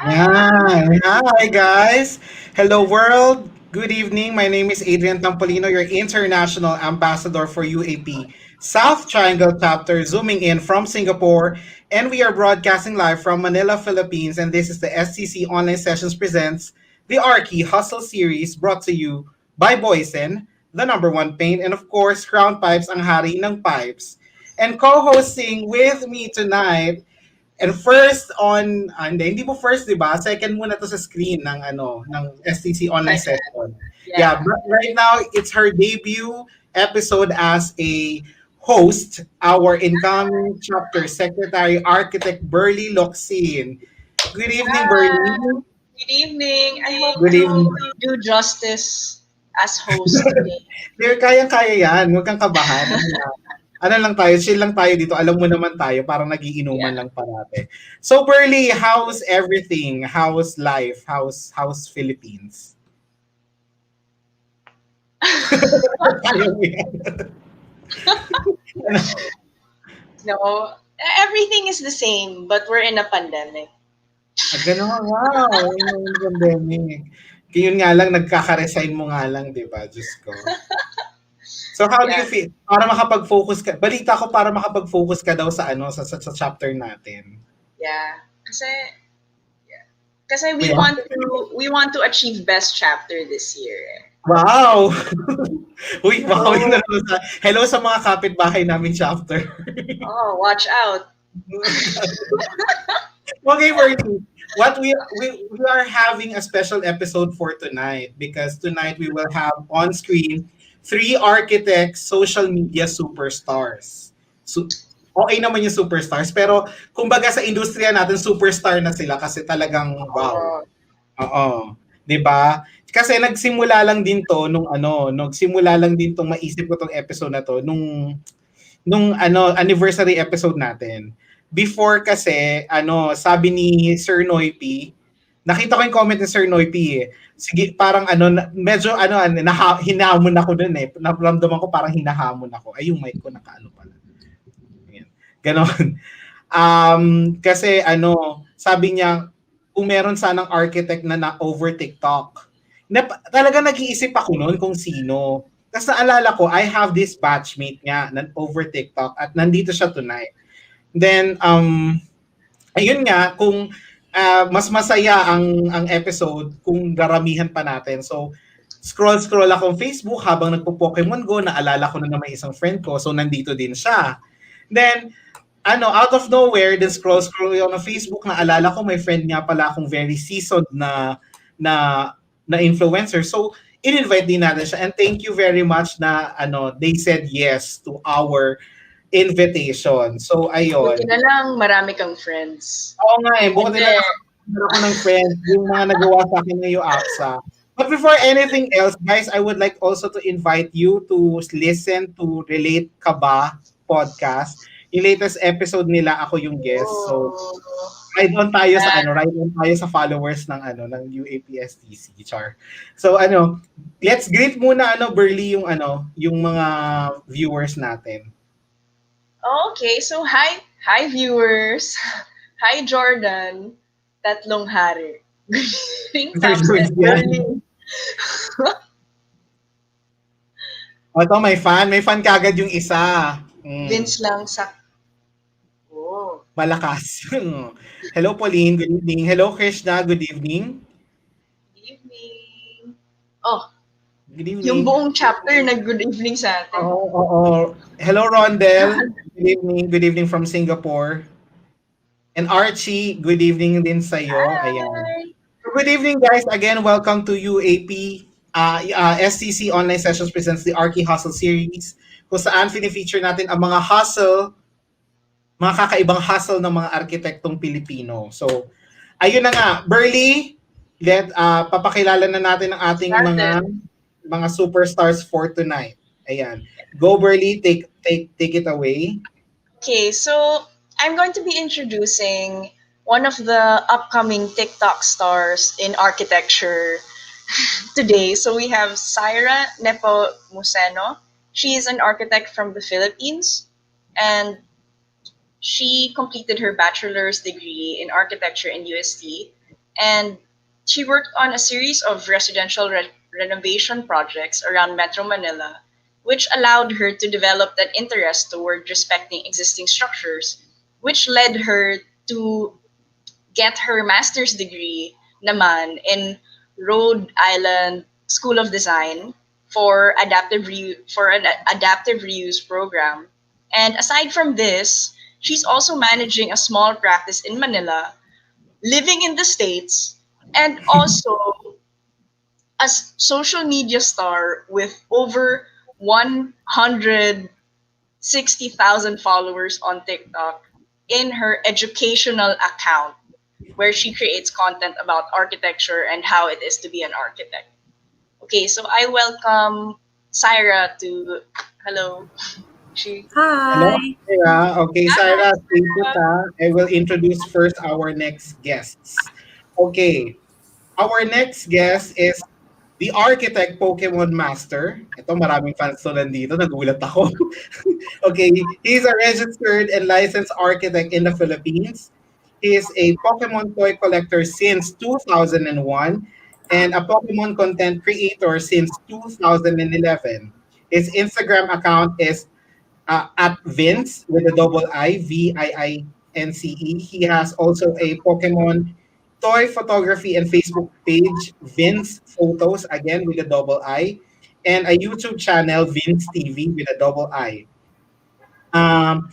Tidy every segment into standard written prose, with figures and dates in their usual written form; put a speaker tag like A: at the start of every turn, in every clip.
A: Yeah. Hi, guys. Hello, world. Good evening. My name is Adrian Tampolino, your international ambassador for UAP South Triangle chapter, zooming in from Singapore. And we are broadcasting live from Manila, Philippines. And this is the SCC Online Sessions Presents the Arky Hustle series brought to you by Boysen, the number one paint, and of course, Crown Pipes, ang hari ng pipes. And co-hosting with me tonight. And first on, hindi mo first, di ba? Second muna to sa screen ng STC online
B: Second.
A: session. Yeah,
B: Yeah.
A: but right now, it's her debut episode as a host, our incoming chapter secretary, architect Burley Loxin. Good evening,
B: Hi.
A: Burley.
B: Good evening. I hope
A: Good
B: to
A: evening.
B: do justice as host today.
A: Dear, kayang-kaya yan. Huwag kang kabahan. Ano lang tayo, chill lang tayo dito. Alam mo naman tayo, parang nagiinuman
B: Yeah.
A: lang parate. So, Burley, how's everything? How's life? How's Philippines? Ayaw mo yan.
B: No, everything is the same, but we're in a pandemic.
A: Gano'n, wow. Yung pandemic. Yun nga lang, nagkaka-resign mo nga lang, di ba? Diyos ko. So, how do you
B: Yeah.
A: feel? Para makapag-focus ka, balita ko para makapag-focus ka daw sa chapter natin.
B: Yeah. Kasi
A: Yeah.
B: we want to achieve best chapter this year.
A: Wow! Uy, wow yun na naman hello sa mga kapitbahay namin chapter.
B: Oh, watch out.
A: Okay, Bertie. We are having a special episode for tonight because tonight we will have on screen three architects, social media superstars. So, okay naman yung superstars, pero kumbaga sa industriya natin, superstar na sila kasi talagang wow.
B: Oh,
A: Oo. 'Di ba? Kasi nagsimula lang din tong maisip ko tong episode na to nung anniversary episode natin. Before kasi sabi ni Sir Noy P, nakita ko yung comment ni Sir Noy P eh. Sige, parang medyo hinahamon ako dun eh. Naramdaman ko parang hinahamon ako. Ay, yung mic ko nakaano pala. Ayan. Ganon. Kasi sabi niya, kung meron sanang architect na over TikTok, talaga nag-iisip ako noon kung sino. Kasi naalala ko, I have this batchmate nga na over TikTok at nandito siya tonight. Then, ayun nga, kung mas masaya ang episode kung garamihan pa natin. So, scroll ako Facebook habang nagpo-Pokemon Go, naalala ko na may isang friend ko, so nandito din siya. Then, out of nowhere, then scroll ako ng Facebook, naalala ko may friend nga pala akong very seasoned na na influencer. So, in-invite din natin siya. And thank you very much na they said yes to our invitation. So, ayun.
B: buti na lang marami kang friends.
A: Oo nga eh, buti na
B: Hindi.
A: lang ako ng friend, yung mga nagawa sa akin ng UAPSA. But before anything else, guys, I would like also to invite you to listen to Relate Ka Ba podcast. Yung latest episode nila, ako yung guest. So,
B: Oh,
A: ride on tayo sa followers ng UAPSTC, char. So let's greet muna Burley yung mga viewers natin.
B: okay, so hi viewers. Hi Jordan, tatlong hari. Good evening, Pops and Berlin.
A: Ito, may fan kagad yung isa.
B: Vince lang sa... Oh.
A: Malakas. Hello, Pauline. Good evening. Hello, Krishna. Good evening.
B: Good evening. Oh,
A: Good evening.
B: yung buong chapter nag-good evening sa atin.
A: Oo. Hello, Rondel. Good evening. Good evening from Singapore. And Archie, good evening din sa iyo. Ayan. Good evening, guys. Again, welcome to UAP SCC Online Sessions presents the ARKIHUSTLE series kung saan fini-feature natin ang mga mga kakaibang hustle ng mga arkitektong Pilipino. So, ayun na nga. Burley, papakilala na natin ang ating mga superstars for tonight. Ayan. Go, Burley. Take it away.
B: Okay, so I'm going to be introducing one of the upcoming TikTok stars in architecture today. So we have Syra Nepomuceno. She is an architect from the Philippines, and she completed her bachelor's degree in architecture in UST. And she worked on a series of residential renovation projects around Metro Manila, which allowed her to develop that interest toward respecting existing structures, which led her to get her master's degree naman in Rhode Island School of Design for an adaptive reuse program. And aside from this, she's also managing a small practice in Manila, living in the States, and also a social media star with over 160,000 followers on TikTok in her educational account, where she creates content about architecture and how it is to be an architect. Okay, so I welcome Syra to. Hello. She.
A: Hello,
C: Hi.
A: Sarah. Okay,
B: Hi,
A: Sarah, stay put
B: Syra.
A: ha. I will introduce first our next guests. Okay, our next guest is the Architect Pokemon Master. Ito, maraming fans to nandito. Nagulat ako. Okay, he's a registered and licensed architect in the Philippines. He is a Pokemon toy collector since 2001 and a Pokemon content creator since 2011. His Instagram account is at Vince with a double I, VIINCE. He has also a Pokemon toy photography and Facebook page, Vince Photos, again with a double I, and a YouTube channel, Vince TV with a double I. Um,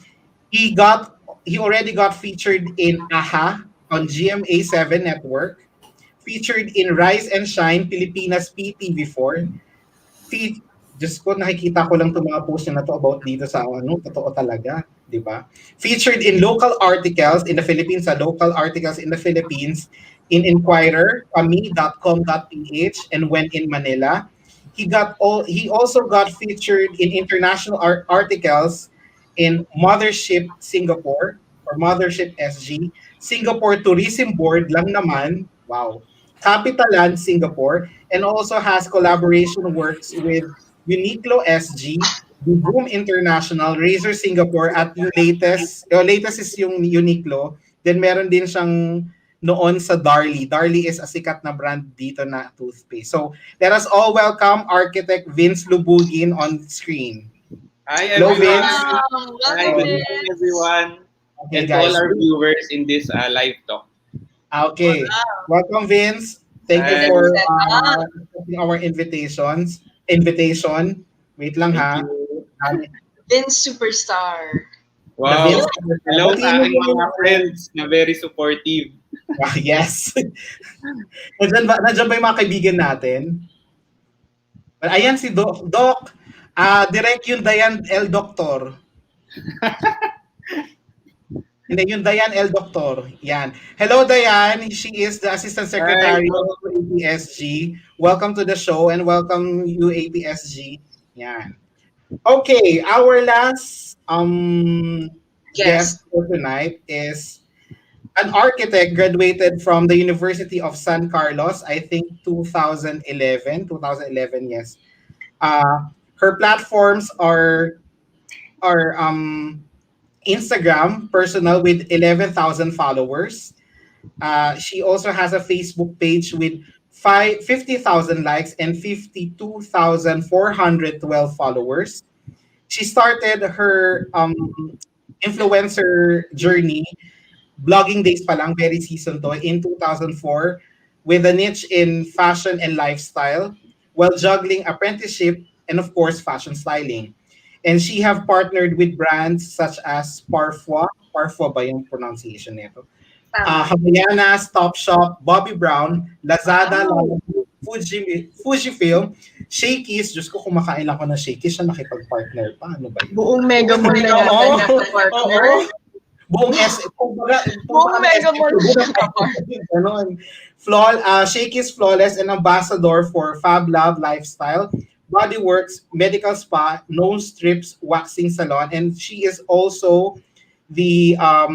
A: he got he already got featured in AHA on GMA7 network, featured in Rise and Shine Pilipinas PTV4, feed Diyos ko, nakikita ko lang itong mga post niya na to about dito sa ano, totoo talaga, di ba? Featured in local articles in the Philippines, sa local articles in the Philippines, in Inquirer, kami.com.ph, and When in Manila. He also got featured in international articles in Mothership Singapore or Mothership SG, Singapore Tourism Board lang naman, wow, Capitaland Singapore, and also has collaboration works with Uniqlo SG, the Boom International, Razer Singapore, at yung latest is yung Uniqlo. Then meron din siyang noon sa Darlie. Darlie is a sikat na brand dito na toothpaste. So let us all welcome architect Vince Lubugin on screen.
D: Hi
A: Hello, Vince.
D: everyone. Hi,
B: Welcome,
D: good
A: Oh,
D: evening
B: Vince.
D: everyone.
A: okay,
D: And to all
A: guys.
D: our viewers in this live talk.
A: Okay. Welcome, Vince. Thank you
D: Hi,
B: Let's
A: for
B: set up.
A: accepting our invitation. Wait lang
D: thank
A: ha.
D: you.
B: Vince Superstar.
A: The
D: Wow.
A: Vince.
D: Hello
A: Batiin
D: sa
A: mo
D: aking
A: po
D: mga
A: yung
D: friends na very supportive.
A: yes. Nandiyan ba yung mga kaibigan natin? Well, ayan si Doc. Direct yung Dayan L. Doctor. Hindi, yung Dayan L. Doctor. Yan. Hello, Dayan. She is the Assistant
D: Hi,
A: Secretary of
D: po.
A: APSG. Welcome to the show and welcome you, APSG. Yan. Okay, our last
B: Guest.
A: guest for tonight is an architect graduated from the University of San Carlos, I think 2011, yes. Her platforms are Instagram personal with 11,000 followers. She also has a Facebook page with 50,000 likes and 52,412 followers. She started her influencer journey, blogging days pa lang, very season to, in 2004, with a niche in fashion and lifestyle, while juggling apprenticeship and of course fashion styling. And she have partnered with brands such as Parfois ba yung pronunciation nito?
B: Tama.
A: Havaianas, Topshop, Bobby Brown, Lazada,
B: Wow.
A: Fujifilm, Shakey's. Diyos ko, kumakain lang ako ng Shakey's, siya nakipag-partner pa. Ano ba yun?
B: Buong Mega Mall na yata
A: Oo,
B: nagka-partner.
A: oo. Buong S, kumbaga
B: Buong Mega Mall na
A: buong
B: nagka-partner.
A: ganon. Shakey's Flawless and ambassador for Fab Love Lifestyle, Bodyworks, Medical Spa, Nose Strips, Waxing Salon, and she is also the uh,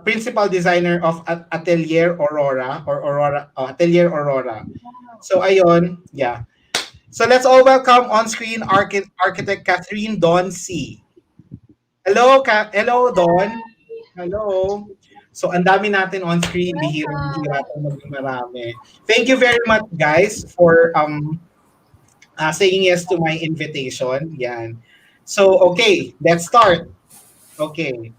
A: principal designer of Atelier Aurora or Atelier Aurora. So ayun, yeah. So let's all welcome on screen architect Catherine Don C. Hello, Hello, Don. Hello. So ang dami natin on screen, bihirang-bihira itong maging marami. Thank you very much guys for saying yes to my invitation. Yan. So okay, let's start. Okay.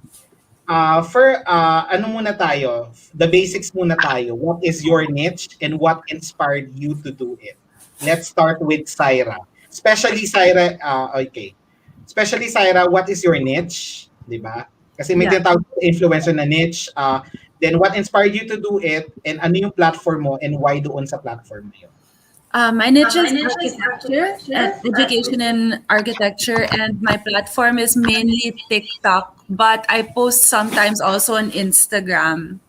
A: Ano muna tayo? The basics muna tayo. What is your niche and what inspired you to do it? Let's start with Syra. Okay. Especially Syra, what is your niche? 'Di ba? Kasi may
C: Yeah.
A: tinatawag na influencer na niche. Then what inspired you to do it and ano yung platform mo and why doon sa platform na yun?
C: My niche is architecture, education in architecture, and my platform is mainly TikTok, but I post sometimes also on Instagram.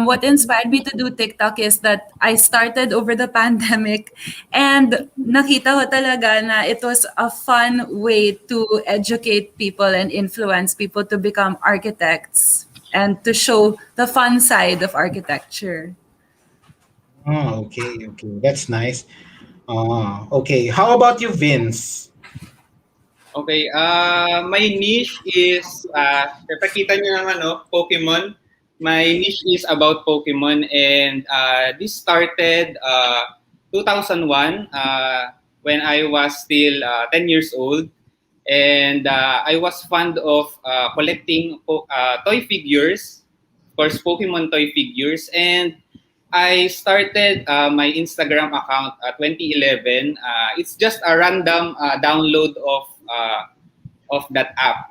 C: What inspired me to do TikTok is that I started over the pandemic and nakita ko talaga na it was a fun way to educate people and influence people to become architects and to show the fun side of architecture.
A: Oh, okay. That's nice. Okay. How about you, Vince?
D: Okay, my niche is, kita nyo naman, no, Pokemon. My niche is about Pokemon, and this started 2001 when I was still 10 years old. And I was fond of collecting toy figures, of course, Pokemon toy figures. And I started my Instagram account 2011. It's just a random download of that app.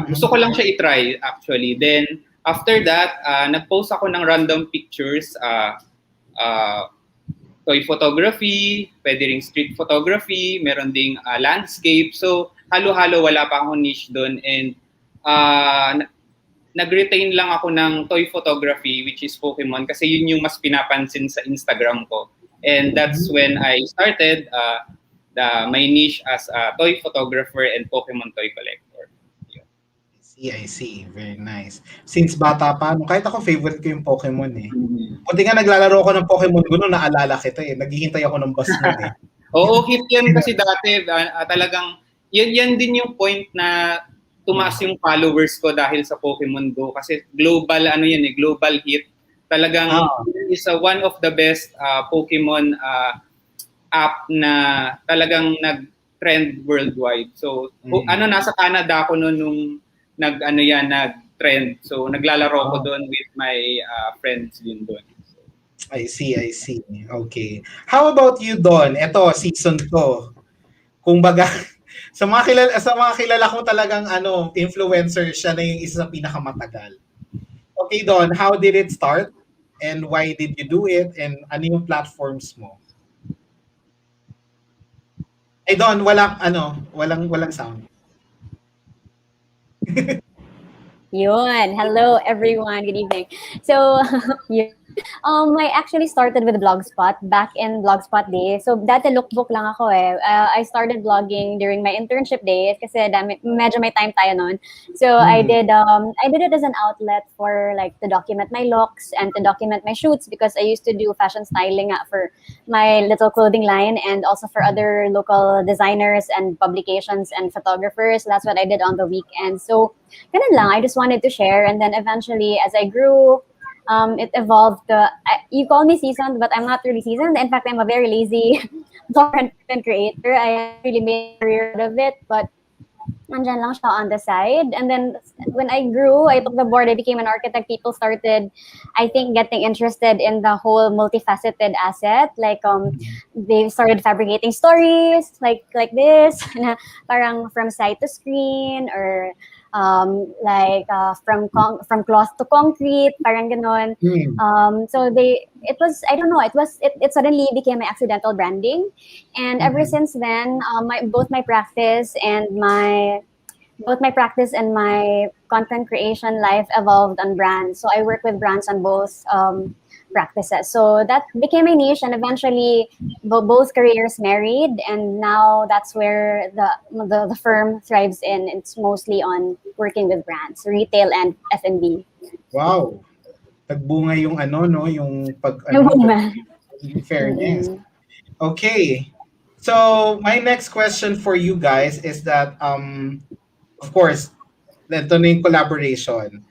D: Gusto ko lang siya i-try actually. Then after that, nag-post ako ng random pictures, toy photography, pwede ring street photography, meron ding landscape. So halo-halo, wala pa akong niche doon. And nag-retain lang ako ng toy photography, which is Pokemon, kasi yun yung mas pinapansin sa Instagram ko. And that's when I started my niche as a toy photographer and Pokemon toy collector.
A: I see. Very nice. Since bata pa, kahit ako favorite ko yung Pokemon eh. Buti nga naglalaro ko ng Pokemon Go, naalala kita eh. Naghihintay ako ng bus nun eh.
D: Oo, hit yan kasi dati. Talagang, yan din yung point na tumaas yung followers ko dahil sa Pokemon Go. Kasi global, global hit. Talagang is one of the best Pokemon app na talagang nag-trend worldwide. So, nasa Canada ako nung nag-trend. So, naglalaro ko doon with my friends din doon. So,
A: I see. Okay. How about you, Don? Ito, season 2. Kung baga, sa mga kilala ko talagang influencer, siya na yung isa sa pinakamatagal. Okay, Don, how did it start? And why did you do it? And ano yung platforms mo? Ay, Don, walang sound.
E: Yun. Hello, everyone. Good evening. So, I actually started with Blogspot back in Blogspot days. So, dati lookbook lang ako eh. I started blogging during my internship days kasi medyo may time tayo nun. So, I did it as an outlet for like to document my looks and to document my shoots because I used to do fashion styling for my little clothing line and also for other local designers and publications and photographers. That's what I did on the weekend. So, ganun lang. I just wanted to share, and then eventually, as I grew, it evolved. You call me seasoned, but I'm not really seasoned. In fact, I'm a very lazy content creator. I really made a career out of it, but nandyan lang siya on the side. And then when I grew, I took the board, I became an architect. People started, I think, getting interested in the whole multifaceted asset. Like they started fabricating stories like this, parang from site to screen or from cloth to concrete, parang ganon. So it suddenly became my accidental branding, and ever since then, both my practice and my content creation life evolved on brands. So I work with brands on both practices. So that became my niche, and eventually both careers married, and now that's where the firm thrives in. It's mostly on working with brands, retail and F&B.
A: Wow. Tagbunga yung yung fairness. Okay. So my next question for you guys is that of course, ito na yung collaboration.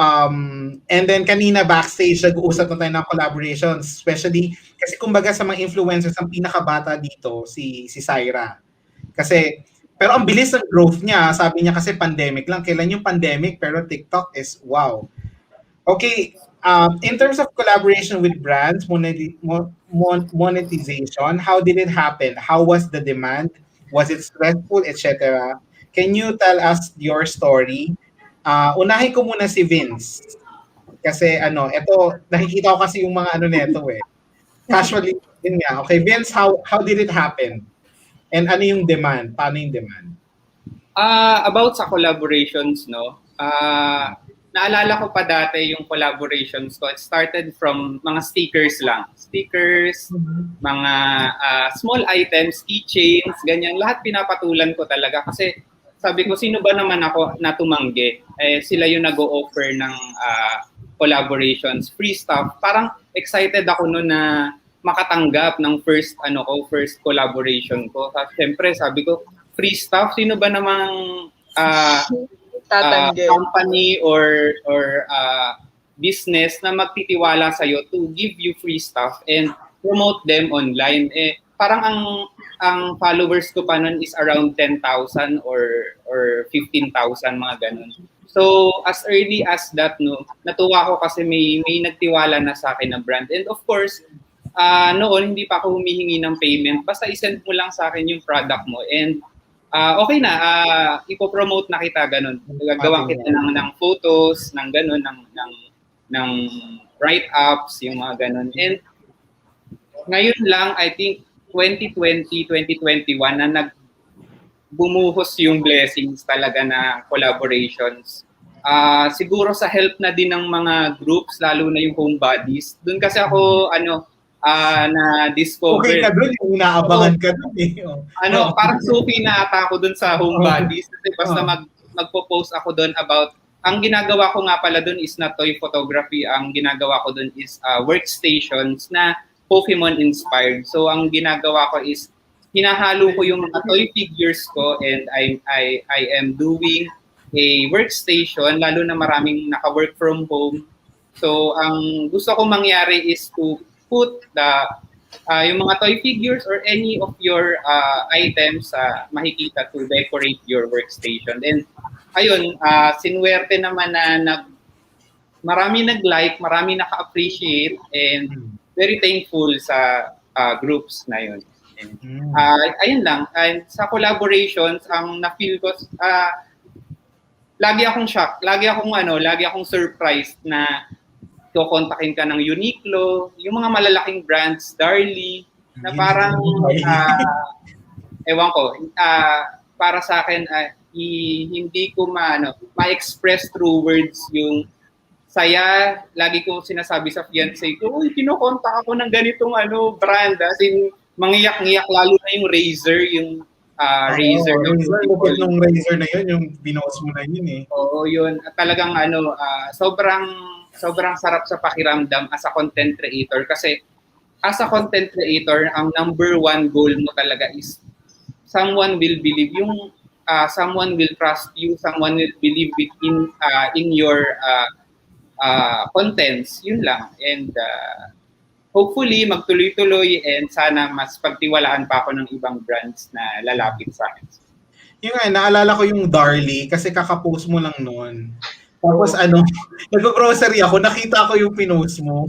A: And then kanina backstage, nag-uusap na tayo ng collaborations. Especially, kasi kumbaga sa mga influencers, ang pinakabata dito, si Syra. Kasi, pero ang bilis ng growth niya. Sabi niya kasi pandemic lang. Kailan yung pandemic? Pero TikTok is wow. Okay, in terms of collaboration with brands, monetization, how did it happen? How was the demand? Was it stressful, etc.? Can you tell us your story? Unahin ko muna si Vince. Kasi ito, nakikita ko kasi yung mga neto eh. Casually, yun nga. Okay, Vince, how did it happen? And ano yung demand? Paano yung demand?
D: About sa collaborations, no? Naalala ko pa dati yung collaborations ko. It started from mga stickers lang. Stickers, mga small items, keychains, ganyan. Lahat pinapatulan ko talaga kasi sabi ko, sino ba naman ako na tumanggi? Sila yung nag-o-offer ng collaborations, free stuff. Parang excited ako noon na makatanggap ng first collaboration ko. Siyempre, sabi ko, free stuff, sino ba namang company or business na magtitiwala sa iyo to give you free stuff and promote them online? Parang ang followers ko pa nun is around 10,000 or 15,000, mga ganun. So as early as that, no, natuwa ko kasi may nagtiwala na sa akin na brand. And of course, noon hindi pa ako humihingi ng payment, basta i-send mo lang sa akin yung product mo and okay na, ipo-promote na kita, ganun. Gagawa kita ng photos, ng ganun, ng write-ups, yung mga ganun. And ngayon lang, I think 2020, 2021 na bumuhos yung blessings talaga na collaborations. Siguro sa help na din ng mga groups, lalo na yung homebodies. Doon kasi ako, na-discover.
A: Okay ka doon, yung inaabangan ka doon eh.
D: Parang suki na ata ako doon sa homebodies. Kasi basta magpo-post ako doon about, ang ginagawa ko nga pala doon is na toy photography. Ang ginagawa ko doon is workstations na Pokemon inspired. So ang ginagawa ko is hinahalo ko yung mga toy figures ko and I am doing a workstation, lalo na maraming naka-work from home. So ang gusto ko mangyari is to put yung mga toy figures or any of your items makikita to decorate your workstation. And ayun, sinuwerte naman na marami nag-like, marami naka-appreciate, and very thankful sa groups na yun. Ayun lang. And sa collaborations, ang na-feel ko, lagi akong shock, lagi akong surprised na kukontakin ka ng Uniqlo, yung mga malalaking brands, Darlie, na parang, ewan ko, para sa akin, hindi ko ma-express through words yung saya. Lagi ko sinasabi sa fiancé ko, uy, kinokontak ako ng ganitong brand. As in, mangiyak-ngiyak, lalo na yung Razer, yung Razer.
A: Lupit nung Razer na yun, yung binuos mo na yun eh.
D: Oo, yun. At talagang sobrang sarap sa pakiramdam as a content creator kasi as a content creator, ang number one goal mo talaga is someone will believe yung someone will trust you, someone will believe in your contents, yun lang. And hopefully magtuloy-tuloy and sana mas pagtiwalaan pa ako ng ibang brands na lalapit sa akin.
A: Yung naalala ko yung Darlie kasi kakapost mo lang noon. Tapos nag-grocery ako, nakita ko yung pinost mo.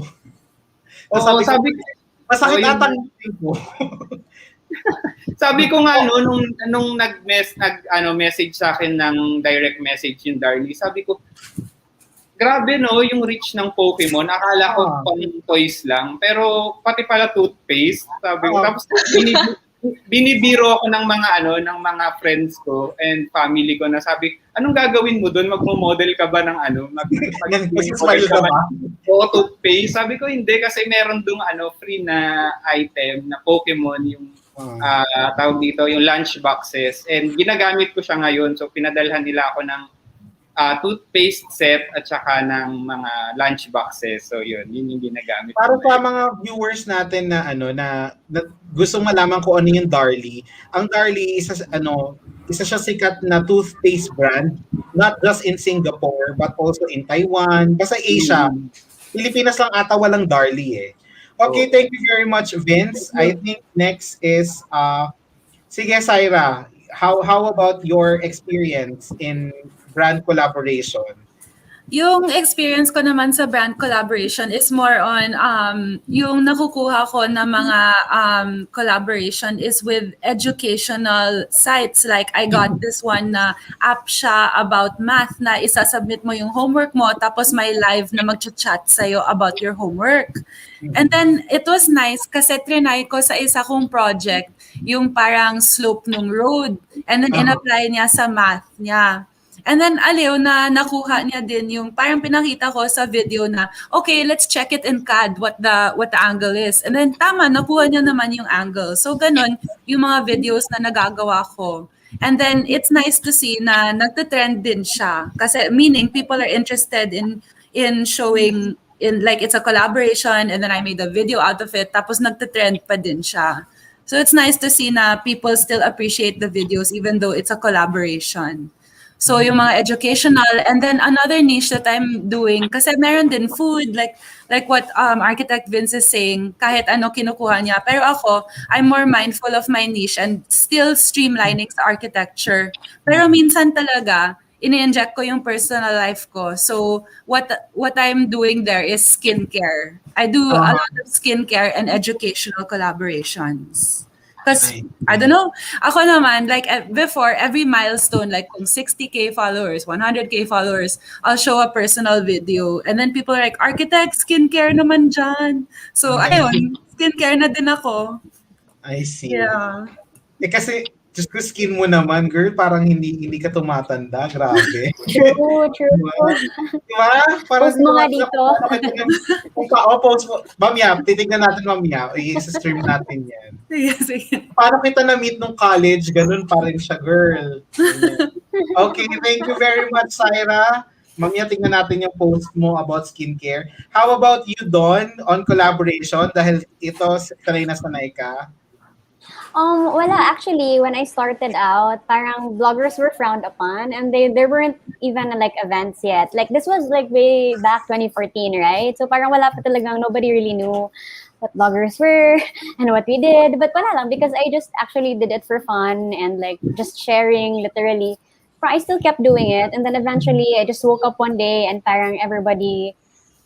A: Tapos sabi ko, masakit ata yung ko.
D: Sabi ko nga nung message sa akin ng direct message yung Darlie, sabi ko, grabe yung reach ng Pokemon. Akala ko pang toys lang, pero pati pala toothpaste, sabi ko. Tapos binibiro ako ng mga friends ko and family ko na sabi, anong gagawin mo doon? Magmo-model ka ba ng
A: mag-smile ka ba?
D: O toothpaste? Sabi ko hindi kasi meron doon free na item na Pokemon, yung tawag dito, yung lunch boxes. And ginagamit ko siya ngayon. So pinadalhan nila ako ng toothpaste set at saka ng mga lunch boxes. So yun yung ginagamit.
A: Para sa mga viewers natin na gustong malaman kung ano yung Darlie. Ang Darlie isa siya sikat na toothpaste brand not just in Singapore, but also in Taiwan. Basta Asia. Pilipinas lang ata walang Darlie eh. Okay, thank you very much, Vince. I think next is, sige, Syra, how about your experience in brand collaboration?
C: Yung experience ko naman sa brand collaboration is more on yung nakukuha ko na mga collaboration is with educational sites. Like I got this one na app siya about math na isasubmit mo yung homework mo tapos may live na mag-chat sa'yo about your homework. And then it was nice kasi trinay ko sa isa kong project yung parang slope ng road and then in-apply niya sa math niya. And then aliw na nakuha niya din yung parang pinakita ko sa video na okay, let's check it in CAD what the angle is. And then tama, nakuha niya naman yung angle. So ganun yung mga videos na nagagawa ko. And then it's nice to see na nagte-trend din siya kasi meaning people are interested in showing in like it's a collaboration and then I made a video out of it tapos nagte-trend pa din siya. So it's nice to see na people still appreciate the videos even though it's a collaboration. So yung mga educational and then another niche that I'm doing kasi meron din food like what Architect Vince is saying kahit ano kinukuha niya pero ako I'm more mindful of my niche and still streamlining sa architecture pero minsan talaga ini-inject ko yung personal life ko. So what I'm doing there is skincare. I do a lot of skincare and educational collaborations. Because, I don't know, ako naman, like before, every milestone, like kung 60K followers, 100K followers, I'll show a personal video. And then people are like, architect, skincare naman dyan. So, ayun, skincare na din ako.
A: I see.
C: Yeah.
A: Eh kasi, just ko skin mo naman, girl, parang hindi ka tumatanda. Grabe.
E: True.
A: Diba? Parang
E: Post mo nga dito.
A: Post mo. Mamaya, titignan natin mamaya. I-stream natin yan.
C: Sige.
A: Paano kita na-meet nung college? Ganun pa rin siya, girl. Okay, thank you very much, Syra. Mamaya tingnan natin yung post mo about skincare. How about you, Dawn, on collaboration? Dahil ito, sanay na sanay ka.
E: Wala, actually, when I started out, parang vloggers were frowned upon and there weren't even like events yet. Like this was like way back 2014, right? So parang wala pa talagang, nobody really knew what vloggers were and what we did. But wala lang, because I just actually did it for fun and like just sharing literally. But I still kept doing it. And then eventually I just woke up one day and parang everybody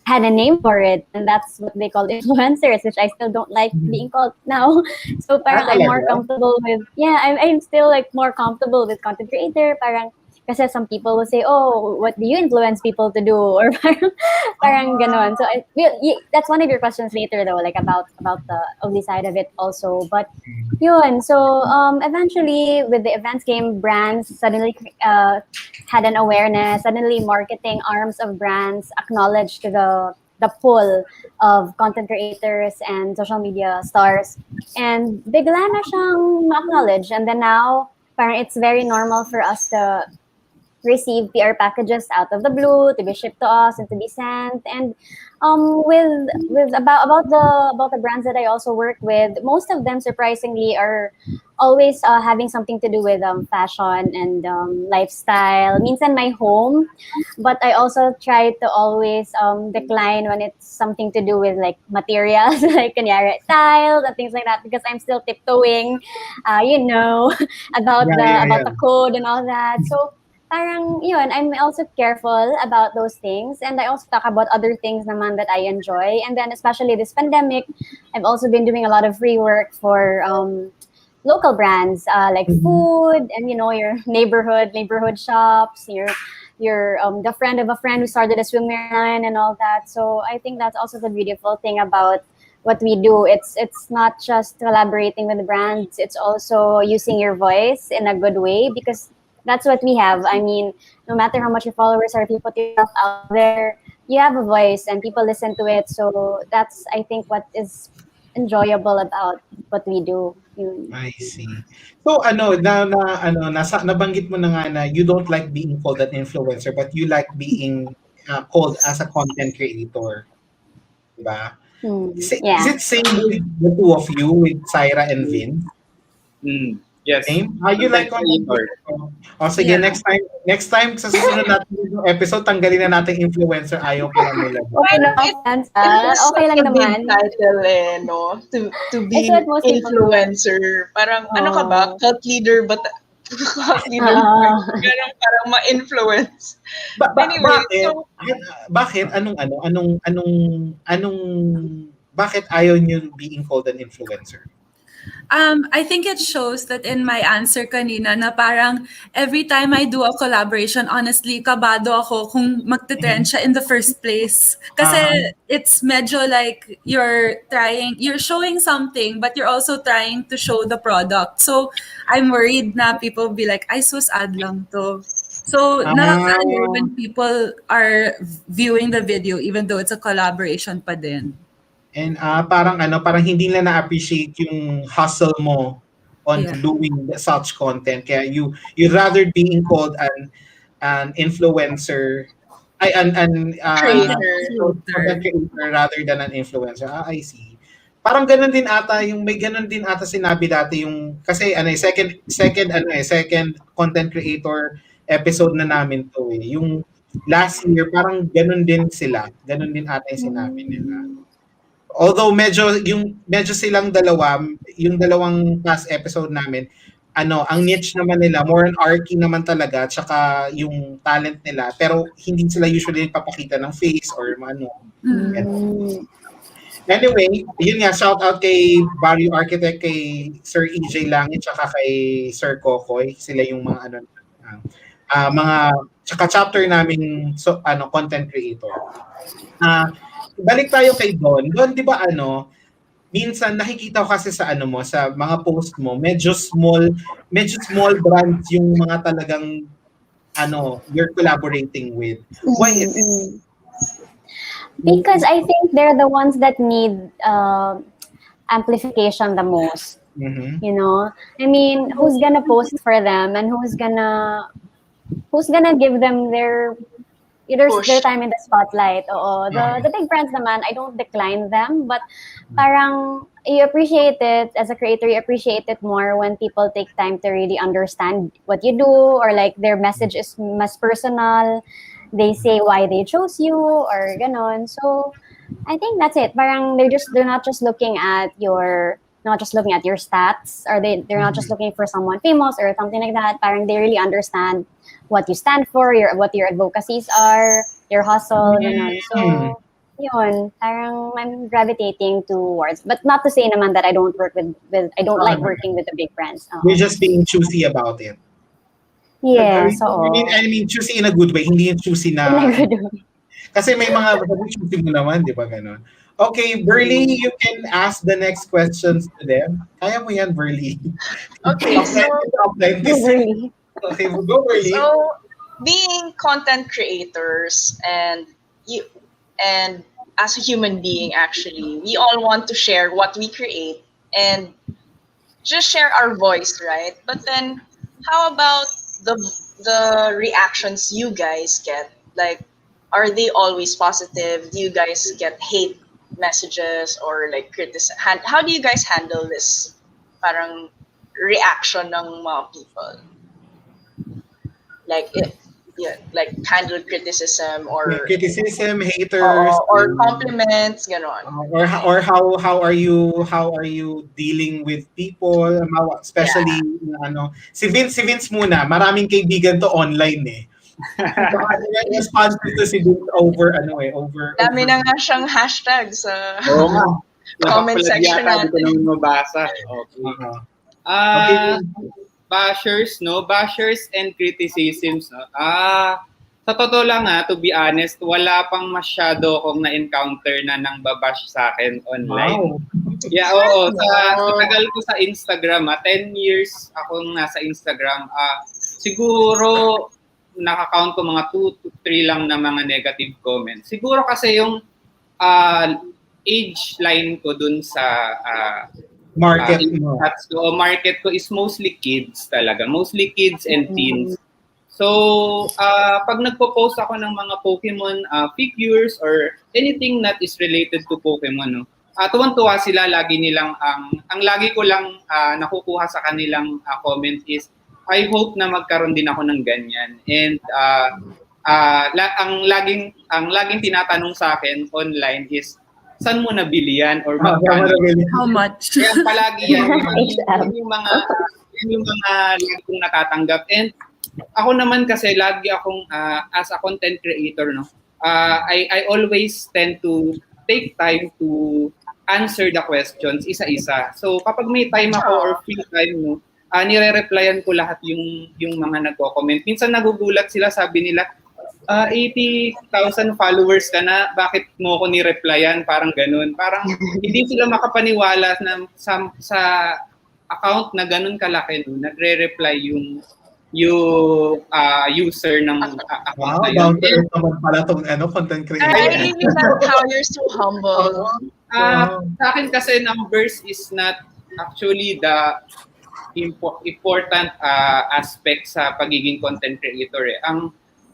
E: had a name for it, and that's what they call influencers, which I still don't like being called now. So parang I'm more comfortable with, I'm still like more comfortable with content creator. Parang kasi some people will say, oh, what do you influence people to do? Or parang ganon. So that's one of your questions later though, like about the ugly side of it also. But yun, so eventually with the events came brands suddenly had an awareness, suddenly marketing arms of brands acknowledged the pool of content creators and social media stars. And bigla na siyang acknowledged. And then now, parang it's very normal for us to receive PR packages out of the blue to be shipped to us and to be sent. And with about the brands that I also work with, most of them surprisingly are always having something to do with fashion and lifestyle. Minsan my home, but I also try to always decline when it's something to do with like materials, like kunyari tiles and things like that, because I'm still tiptoeing, about the code and all that. So parang yun, I'm also careful about those things, and I also talk about other things naman that I enjoy. And then especially this pandemic, I've also been doing a lot of free work for local brands like food and your neighborhood shops, your the friend of a friend who started a swimwear line and all that. So I think that's also the beautiful thing about what we do. It's not just collaborating with the brands, it's also using your voice in a good way, because that's what we have. I mean, no matter how much your followers are, if you put yourself out there, you have a voice and people listen to it. So that's, I think, what is enjoyable about what we do.
A: I see. So nabanggit mo na nga na you don't like being called an influencer, but you like being called as a content creator. Diba?
E: Yeah.
A: Is it same with the two of you, with Syra and Vin?
D: Yes.
A: Same? You like content
D: creator.
A: creator? O sige,
C: Yeah.
A: next time sa susunod natin yung episode, tanggalin na natin influencer. Ayaw pala nila.
E: Okay, no offense,
B: It was
E: okay
B: such
E: lang
B: a big
E: naman.
B: title no? To be
E: It's what most people do.
B: influencer. Parang, ano ka ba?
E: Oo.
B: Cult leader ba? Cult leader ba? Ganun, parang ma-influence. Anyway,
A: Bakit?
B: so,
A: Bakit? Bakit ayaw niyo being called an influencer?
C: I think it shows that in my answer kanina na parang every time I do a collaboration, honestly, kabado ako kung magte-trend siya in the first place. Kasi it's medyo like you're showing something, but you're also trying to show the product. So I'm worried na people be like, ay sus, ad lang to. So nakaka-alert when people are viewing the video even though it's a collaboration pa din.
A: And parang hindi nila na-appreciate yung hustle mo on
C: Yeah.
A: doing such content. Kaya you rather being called an influencer,
B: creator.
A: content creator rather than an influencer. I see. Parang ganun din ata may ganun din ata sinabi dati yung kasi second content creator episode na namin to eh. Yung last year parang ganun din sila. Ganun din ata yung sinabi nila. Although medyo silang dalawa, yung dalawang past episode namin, ang niche naman nila, more on Arky naman talaga, tsaka yung talent nila, pero hindi sila usually nagpapakita ng face or ano. Anyway, yun nga, shout out kay Barrio Architect, kay Sir EJ Langit, tsaka kay Sir Kokoy. Sila yung mga tsaka chapter namin content creator. Balik tayo kay Don. Don, di ba minsan nakikita ko kasi sa sa mga post mo, medyo small brands yung mga talagang you're collaborating with. Why is it?
E: Because I think they're the ones that need amplification the most.
A: Mm-hmm.
E: You know, I mean, who's gonna post for them and who's gonna give them their time in the spotlight. Oo. The big brands naman, I don't decline them, but parang you appreciate it as a creator, you appreciate it more when people take time to really understand what you do, or like their message is mas personal. They say why they chose you or ganon. So I think that's it. Parang they're not just looking at your stats, or they're not just looking for someone famous or something like that. Parang they really understand what you stand for, what your advocacies are, your hustle, ganon. So, yun, parang I'm gravitating towards, but not to say naman that I don't work with I don't like working with the big brands.
A: You're just being choosy about it.
E: Yes,
A: I mean, choosy in a good way, hindi yung choosy na... Kasi may mga choosy mo naman, di ba ganon? Okay, Burley, you can ask the next questions to them. Kaya mo yan, Burley.
B: Okay, so...
A: Okay, we'll go Burley.
B: So, being content creators and as a human being, actually, we all want to share what we create and just share our voice, right? But then, how about the reactions you guys get? Like, are they always positive? Do you guys get hate messages or like criticism? How do you guys handle this parang reaction ng mga people? Like handle criticism or
A: haters,
B: or compliments, ganon.
A: Or how are you dealing with people, especially si Vince muna, maraming kaibigan to online eh. Responsive to si Vince over.
B: Dami na nga siyang hashtag sa comment section natin.
D: Hindi ko mabasa. Okay. Bashers and criticisms, no? Sa totoo lang to be honest, wala pang masyado akong na-encounter na nang babash sa akin online. Wow. Yeah, oo. Sa tagal ko sa Instagram, 10 years akong nasa Instagram, siguro nakakount ko mga 2 to 3 lang na mga negative comments. Siguro kasi yung age line ko dun sa
A: market
D: market ko is mostly kids talaga. Mostly kids and teens. So, pag nagpo-post ako ng mga Pokemon figures or anything that is related to Pokemon, tuwang-tuwa sila. Lagi nilang ang lagi ko lang nakukuha sa kanilang comment is, I hope na magkaroon din ako ng ganyan. And ang laging tinatanong sa akin online is, saan mo nabili yan or magkano?
C: How much?
D: Kaya palagi yan. Yung mga lagi kong natatanggap. And ako naman kasi lagi akong as a content creator, no. I always tend to take time to answer the questions isa-isa. So kapag may time ako or free time, no, nire-replyan ko lahat yung mga nagko-comment. Minsan nagugulat sila, sabi nila, 80,000 followers ka na, bakit mo ko ni-replyan? Parang ganun. Parang hindi sila makapaniwala na sa account na ganun kalaki, no, nagre-reply yung user ng account na yun.
A: Down to earth naman pala itong content creator.
B: I really love how you're so humble.
D: Sa akin kasi numbers is not actually the important aspect sa pagiging content creator.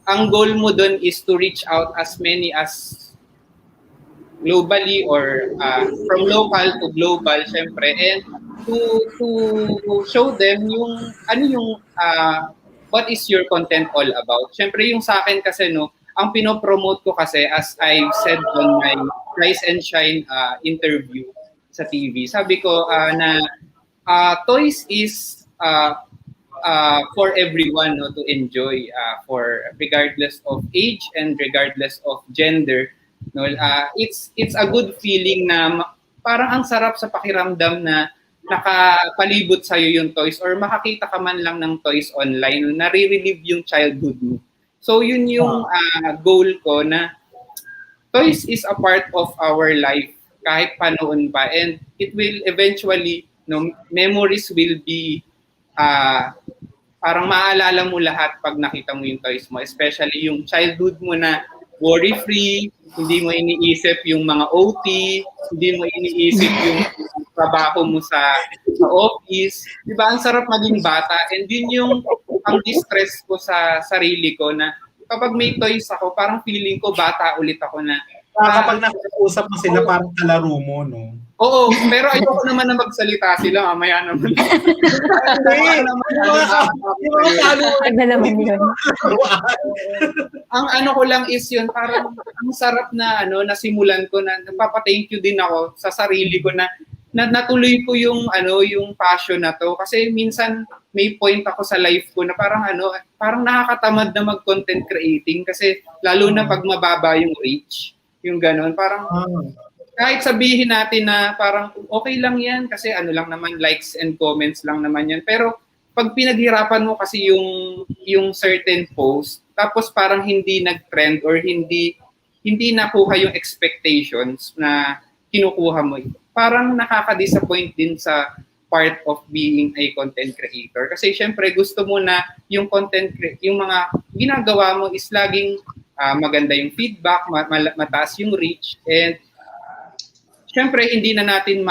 D: Ang goal mo dun is to reach out as many as globally or from local to global, syempre, and to show them what is your content all about. Syempre yung sa akin kasi, no, ang pinopromote ko kasi, as I've said on my Rise and Shine interview sa TV, sabi ko na toys is for everyone, no, to enjoy, for regardless of age and regardless of gender, no. It's a good feeling na parang ang sarap sa pakiramdam na nakapalibot sa'yo yung toys or makakita ka man lang ng toys online, nare-relive yung childhood mo. So yun yung goal ko, na toys is a part of our life kahit pa noon pa, and it will eventually, no, memories will be parang maaalala mo lahat pag nakita mo yung toys mo, especially yung childhood mo na worry-free, hindi mo iniisip yung mga OT, hindi mo iniisip yung trabaho mo sa office. Diba, ang sarap maging bata, and yun yung ang distress ko sa sarili ko, na kapag may toys ako, parang feeling ko bata ulit ako na.
A: Kapag nakakausap mo sila, parang kalaro mo, no?
D: Oo, pero ayoko naman na magsalita sila, mamaya naman. Ang ano ko lang is yun, parang ang sarap na nasimulan ko, na nagpapa-thank you din ako sa sarili ko na natuloy ko yung passion na to, kasi minsan may point ako sa life ko na parang nakakatamad na mag-content creating, kasi lalo na pag mababa yung reach, yung ganon, parang kahit sabihin natin na parang okay lang yan kasi lang naman, likes and comments lang naman yan, pero pag pinaghirapan mo kasi yung certain post, tapos parang hindi nag-trend or hindi nakuha yung expectations na kinukuha mo, parang nakaka-disappoint din sa part of being a content creator. Kasi syempre gusto mo na yung yung mga ginagawa mo is laging maganda yung feedback, mataas yung reach, and syempre hindi na natin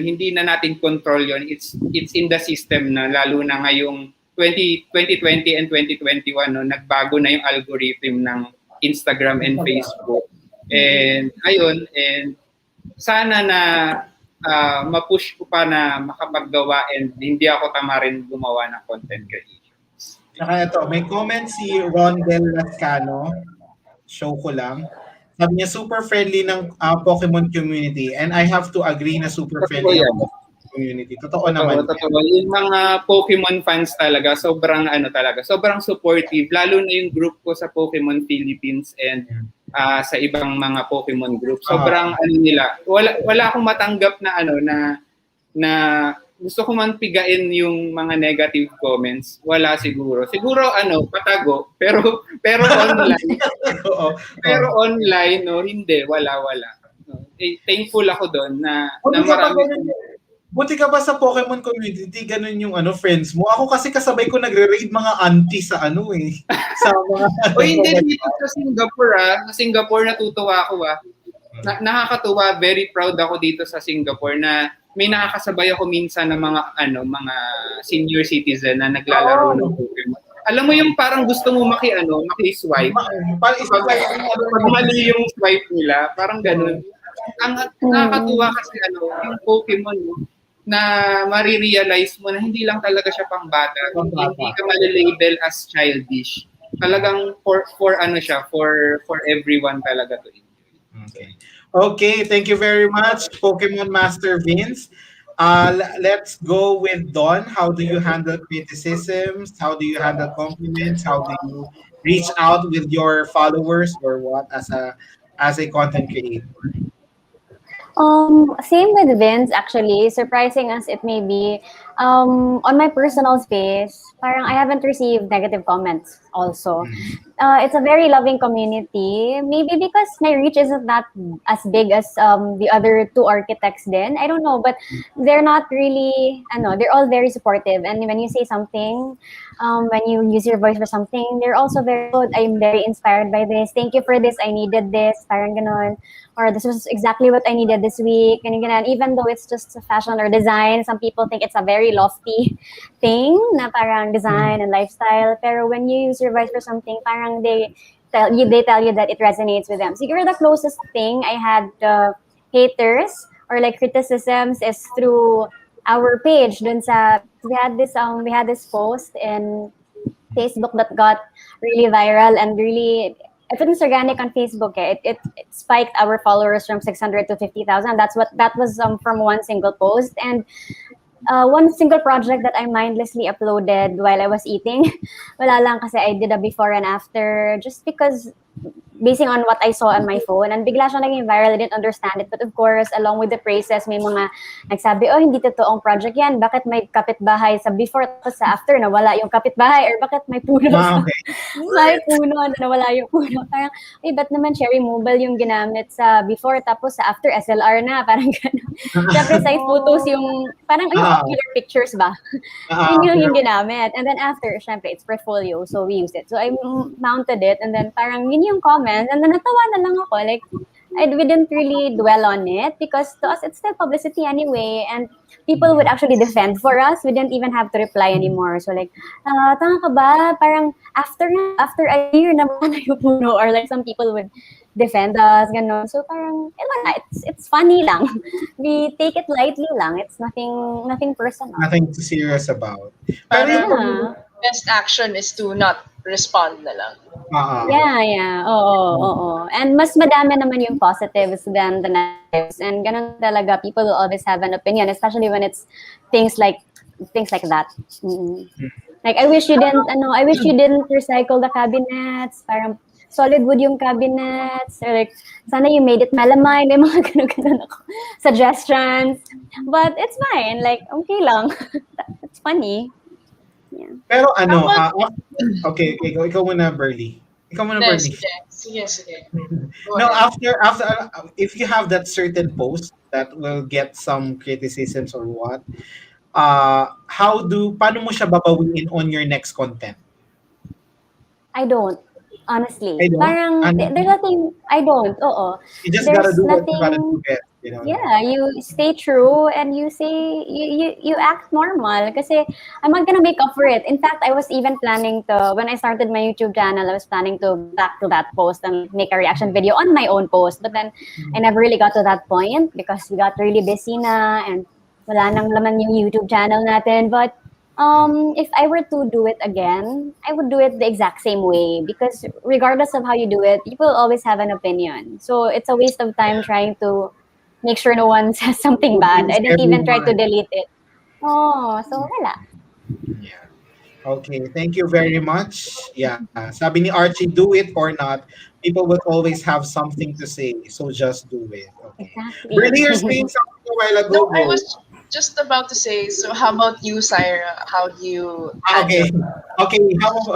D: hindi na natin control yon. It's in the system na, lalo na ngayong 2020 and 2021, no, nagbago na yung algorithm ng Instagram and Facebook. And ayun, and sana na ma-push ko pa na makapaggawa, and hindi ako tamarin gumawa ng content creations.
A: Saka ito, may comment si Rondel Lascano, show ko lang. Sabi niya, super friendly ng Pokemon community, and I have to agree na super friendly ang community. Totoo naman.
D: Totoo. Yung mga Pokemon fans talaga, sobrang sobrang supportive, lalo na yung group ko sa Pokemon Philippines and sa ibang mga Pokemon group. Sobrang nila. Wala akong matanggap na na gusto ko man pigain yung mga negative comments. Wala siguro. Siguro patago, pero online. Pero online, no, hindi, wala. Thankful ako doon na marami.
A: Buti ka ba sa Pokemon community, ganun yung friends mo? Ako kasi kasabay ko nagre-raid mga auntie sa sa mga
D: hindi dito sa Singapore. Sa Singapore natutuwa ako nakakatuwa, very proud ako dito sa Singapore na may nakakasabay ako minsan ng mga senior citizen na naglalaro ng Pokemon. Alam mo yung parang gusto mo maki-swipe. Pag mali yung swipe nila, parang ganun. ang nakakatuwa kasi yung Pokemon, na marirealize mo na hindi lang talaga siya pang bata. Hindi ka malilabel as childish. Talagang for ano siya, for everyone talaga to enjoy.
A: Okay. Okay, thank you very much, Pokemon Master Vince. Let's go with Don. How do you handle criticisms? How do you handle compliments? How do you reach out with your followers or what as a content creator?
E: Same with Vince actually. Surprising as it may be, on my personal space, parang I haven't received negative comments also. It's a very loving community. Maybe because my reach isn't that as big as the other two architects then. I don't know, but they're not really, they're all very supportive. And when you say something, when you use your voice for something, they're also very good. I'm very inspired by this. Thank you for this. I needed this. Parang ganon. Or this was exactly what I needed this week. And again, even though it's just a fashion or design, some people think it's a very lofty thing na parang design and lifestyle. Pero when you use your voice for something, parang they tell you that it resonates with them. So you're the closest thing I had haters or like criticisms is through our page. Dun sa we had this post in Facebook that got really viral and really everything's organic on Facebook. It spiked our followers from 600 to 50,000. That was from one single post and one single project that I mindlessly uploaded while I was eating. Wala lang kasi I did a before and after just because basing on what I saw on my phone. And bigla siya naging viral. I didn't understand it. But of course, along with the praises, may mga nagsabi, oh, hindi totoong project yan. Bakit may kapitbahay sa before tapos sa after nawala yung kapitbahay? Or bakit may puno may puno nawala yung puno? Parang, ba't naman cherry mobile yung ginamit sa before tapos sa after SLR na? Parang gano'n. Siyempre, side photos yung, parang yung ocular pictures ba? Yun yung ginamit. And then after, siyempre, it's portfolio. So we used it. So I mounted it. And then parang yun yung comment. And then natawa na lang ako. Like, we didn't really dwell on it because to us, it's still publicity anyway. And people would actually defend for us. We didn't even have to reply anymore. So like, tanga ka ba? Parang after a year na yung puno. Or like some people would defend us. Ganon. So parang, it's funny lang. We take it lightly lang. It's nothing personal.
A: Nothing too serious about.
B: Pero best action is to not respond na lang.
E: Yeah. Oo. And mas madami naman yung positives than the negatives. And ganun talaga, people will always have an opinion, especially when it's things like that. Like I wish you didn't recycle the cabinets. Parang solid wood yung cabinets. Or like sana you made it malamay. May mga ganun ako suggestions. But it's fine. Like okay lang. It's funny. Yeah.
A: Pero okay, ikaw muna, Burley.
B: Sige.
A: No, after if you have that certain post that will get some criticisms or what, paano mo siya babawiin on your next content?
E: I don't. Honestly.
A: I don't?
E: Parang, there's nothing, I don't. Oo.
A: You just
E: There's
A: gotta do what you
E: nothing-
A: gotta do best, you know?
E: Yeah, you stay true and you say, you act normal kasi I'm not gonna make up for it. In fact, I was even planning to, when I started my YouTube channel, I was planning to back to that post and make a reaction video on my own post. But then, I never really got to that point because we got really busy na and wala nang laman yung YouTube channel natin. But if I were to do it again, I would do it the exact same way because regardless of how you do it, people always have an opinion. So it's a waste of time trying to make sure no one says something bad. I didn't even try to delete it. Oh, so wala.
A: Yeah. Okay, thank you very much. Yeah, sabi ni Archie, do it or not, people will always have something to say, so just do it. Okay.
E: Exactly.
A: Burley, you're saying something a while ago.
B: No, I was just about to say, so how about you, Syra? How do you
A: Okay.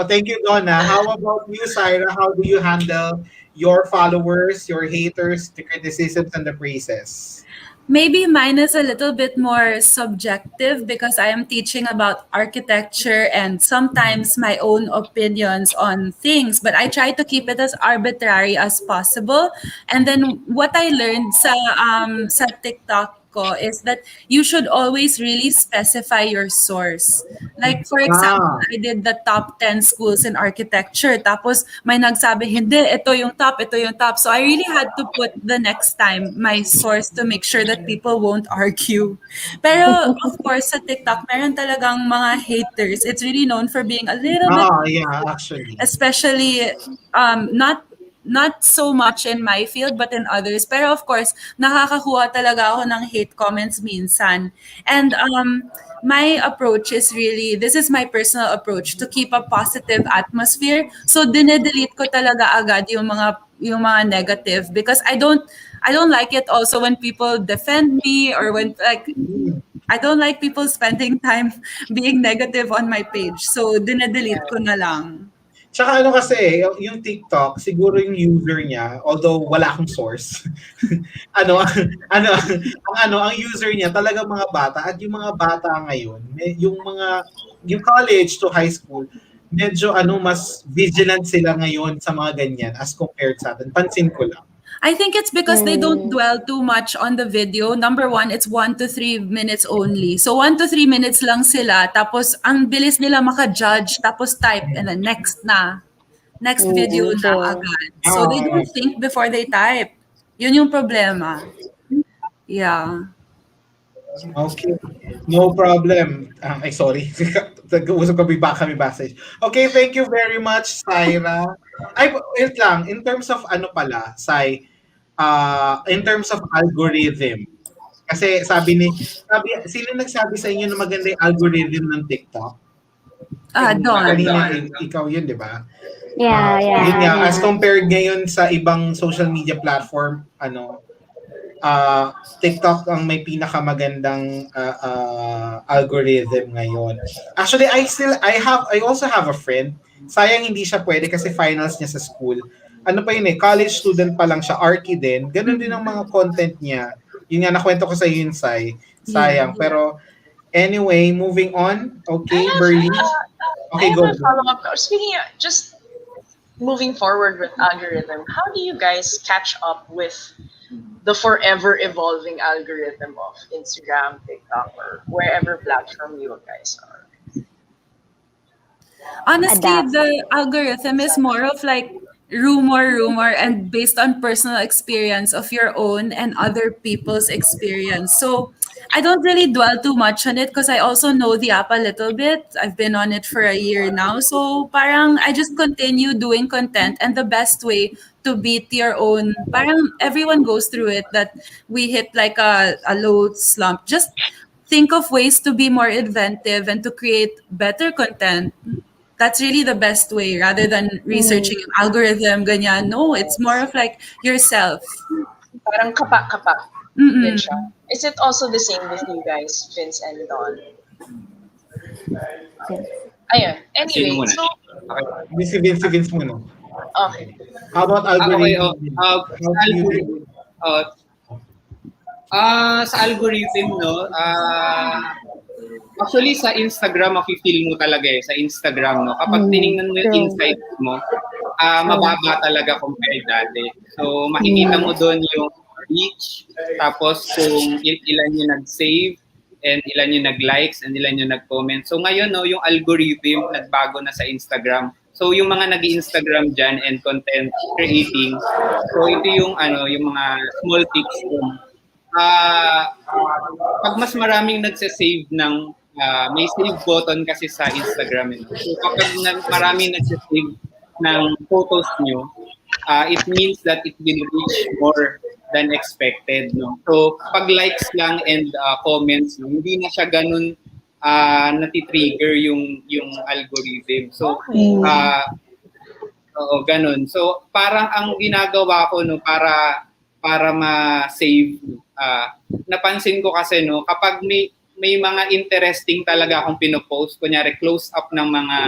A: Thank you, Donna. How about you, Syra? How do you handle your followers, your haters, the criticisms and the praises?
C: Maybe mine is a little bit more subjective because I am teaching about architecture and sometimes my own opinions on things, but I try to keep it as arbitrary as possible. And then what I learned sa TikTok ko is that you should always really specify your source. Like, for example, I did the top 10 schools in architecture. Tapos, may nagsabi, hindi, ito yung top, ito yung top. So, I really had to put the next time my source to make sure that people won't argue. Pero, of course, sa TikTok, meron talagang mga haters. It's really known for being a little bit,
A: Yeah, actually.
C: especially not so much in my field but in others. Pero of course, nakakakuha talaga ako ng hate comments minsan. And my approach is really, this is my personal approach to keep a positive atmosphere. So dinedelete ko talaga agad yung mga negative because I don't like it also when people defend me or when like I don't like people spending time being negative on my page. So dinedelete ko na lang.
A: Tsaka kasi, yung TikTok, siguro yung user niya, although wala akong source, ang user niya talaga mga bata at yung mga bata ngayon, yung college to high school, medyo mas vigilant sila ngayon sa mga ganyan as compared sa atin. Pansin ko lang.
C: I think it's because they don't dwell too much on the video. Number one, it's 1 to 3 minutes only. So 1 to 3 minutes lang sila. Tapos ang bilis nila maka-judge. Tapos type and then next video na agad. So they don't think before they type. Yun yung problema. Yeah.
A: Okay. No problem. Sorry. Usap kami message. Okay, thank you very much, Syra. Wait lang. In terms of Sai, in terms of algorithm. Kasi sino nagsabi sa inyo na maganda yung algorithm ng TikTok?
C: Don.
A: Kanina, ikaw yun, di ba?
E: Yeah.
A: Yun nga, as compared ngayon sa ibang social media platform, TikTok ang may pinakamagandang algorithm ngayon. Actually, I also have a friend. Sayang hindi siya pwede kasi finals niya sa school. College student pa lang siya, Arki din. Ganun din ang mga content niya. Yun nga, nakwento ko sa yun, sayang. Pero, anyway, moving on. Okay, Berlin. Okay, go.
B: Follow-up. Speaking of, just moving forward with algorithm, how do you guys catch up with the forever evolving algorithm of Instagram, TikTok, or wherever platform you guys are?
C: Honestly, the algorithm is more of like rumor and based on personal experience of your own and other people's experience. So I don't really dwell too much on it because I also know the app a little bit. I've been on it for a year now. So parang I just continue doing content, and the best way to beat your own, parang everyone goes through it, that we hit like a low slump. Just think of ways to be more inventive and to create better content. That's really the best way rather than researching an algorithm, ganyan. No, it's more of like yourself.
B: Parang kapak-kapak. Din siya. Is it also the same with you guys, Vince and Don? Ayun. Anyway, so...
A: Si Vince muna.
B: Okay.
A: How about algorithm?
D: Sa algorithm, no? Actually, sa Instagram, mafe-feel mo talaga sa Instagram, no? Kapag tiningnan mo yung insights mo, mababa talaga compared dati. So, makikita mo doon yung reach, tapos kung ilan yung nag-save, and ilan yung nag-likes, and ilan yung nag-comment. So, ngayon, no, yung algorithm, nagbago na sa Instagram. So, yung mga nag-Instagram dyan and content creating, so ito yung, yung mga small tips dun. Pag mas maraming nagsasave ng may save button kasi sa Instagram. So kapag maraming nagsasave ng photos nyo, it means that it will reach more than expected. No? So pag likes lang and comments, no, hindi na siya ganun natitrigger yung algorithm. So ganun. So parang ang ginagawa ko no para ma-save, napansin ko kasi no, kapag may mga interesting talaga akong pinopost, kunyari close up ng mga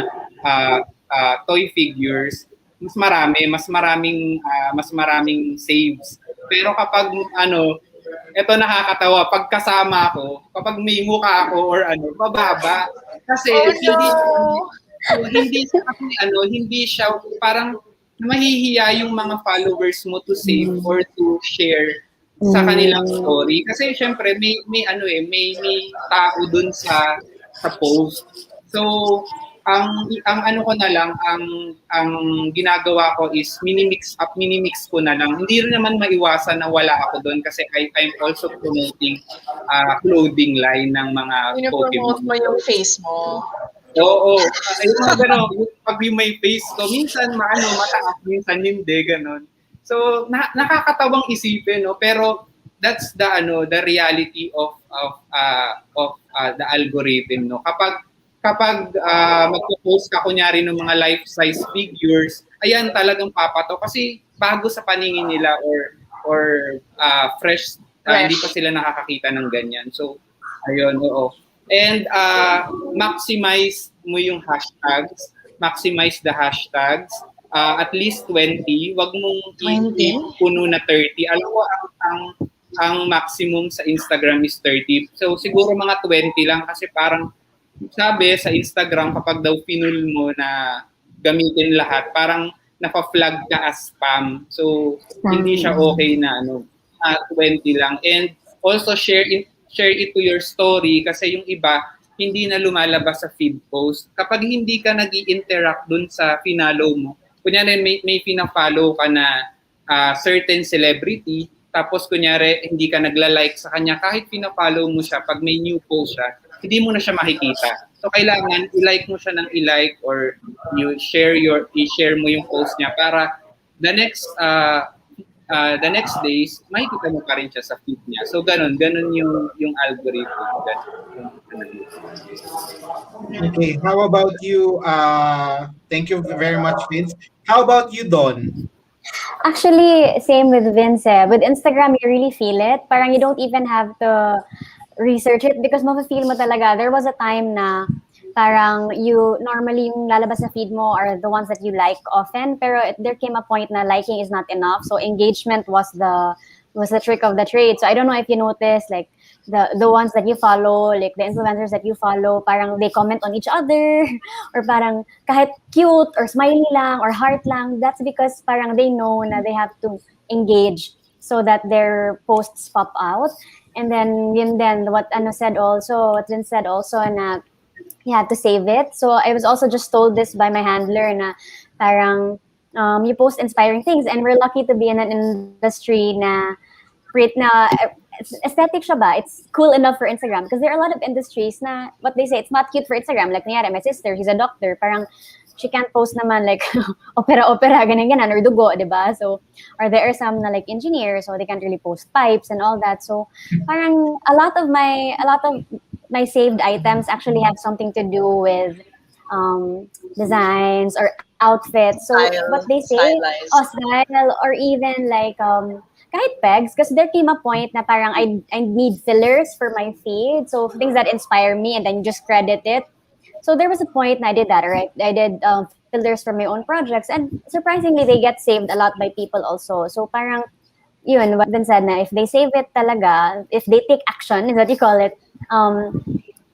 D: toy figures, mas maraming saves. Pero kapag ito nakakatawa, pag kasama ako, kapag may mukha ako or mababa, kasi hindi siya parang mahihiya yung mga followers mo to save or to share sa kanilang story kasi syempre may ano may tao dun sa post. So ang ano ko na lang ang ginagawa ko is minimix ko na lang. Hindi rin naman maiwasan na wala ako doon kasi I'm also promoting clothing line ng mga
B: Pinopromote
D: Pokemon.
B: mo yung face mo.
D: Oo. Ayun mga gano'n. Pag yung may face ko, minsan mataas, minsan hindi, gano'n. So, nakakatawang isipin, no? Pero that's the reality of the algorithm, no? Kapag magpo-post ka kunyari ng mga life-size figures, ayan talagang papato kasi bago sa paningin nila or fresh, hindi pa sila nakakakita ng ganyan. So, ayun, oo. And maximize mo yung hashtags, maximize the hashtags, at least 20, wag mong
B: 20?
D: puno na 30. Alam ko ang maximum sa Instagram is 30. So siguro mga 20 lang kasi parang sabi sa Instagram kapag daw pinul mo na gamitin lahat, parang napa-flag ka as spam. So hindi siya okay na 20 lang. And also share it to your story kasi yung iba hindi na lumalabas sa feed post. Kapag hindi ka nag-i-interact dun sa finalo mo, kunyari may pina-follow ka na certain celebrity, tapos kunyari hindi ka nagla-like sa kanya, kahit pina-follow mo siya, pag may new post siya, hindi mo na siya makikita. So kailangan i-like mo siya ng i-like or i-share mo yung post niya para the next days, makikita mo pa rin siya sa feed niya. So ganun yung algorithm.
A: Okay, how about you? Thank you very much, Vince. How about you, Don?
E: Actually, same with Vince. With Instagram, you really feel it. Parang you don't even have to research it because mafe-feel mo talaga. There was a time na parang normally yung lalabas sa feed mo are the ones that you like often, pero there came a point na liking is not enough. So engagement was the trick of the trade. So I don't know if you noticed, like the ones that you follow, like the influencers that you follow, parang they comment on each other or parang kahit cute or smiley lang or heart lang, that's because parang they know na they have to engage so that their posts pop out. And then what Vince said also na you have to save it. So I was also just told this by my handler na parang you post inspiring things and we're lucky to be in an industry na aesthetic siya ba? It's cool enough for Instagram because there are a lot of industries na what they say, it's not cute for Instagram. Like niyari, my sister, she's a doctor, parang she can't post naman like opera, ganyan, or dugo, di ba? So, or there are some na like engineers, so they can't really post pipes and all that. So, parang a lot of my saved items actually have something to do with designs or outfits. So
B: Style,
E: what they say,
B: stylized.
E: style, or even like kahit pegs, because there came a point na parang I need fillers for my feed. So things that inspire me and then you just credit it. So there was a point na I did that, right? I did fillers for my own projects and surprisingly they get saved a lot by people also. So parang yun, what Vince said na if they save it talaga, if they take action, is what you call it,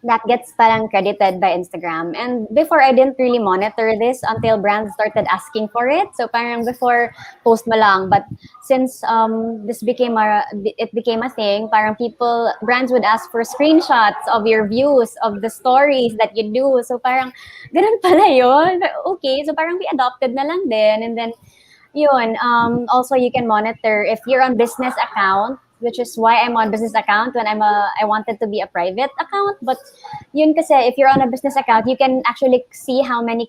E: that gets parang credited by Instagram. And before, I didn't really monitor this until brands started asking for it. So parang before, post mo lang. But since it became a thing, parang brands would ask for screenshots of your views, of the stories that you do. So parang, ganun pala yun. Okay, so parang we adopted na lang din. And then, yun, also you can monitor if you're on business account, which is why I'm on business account when I wanted to be a private account. But yun kasi if you're on a business account, you can actually see how many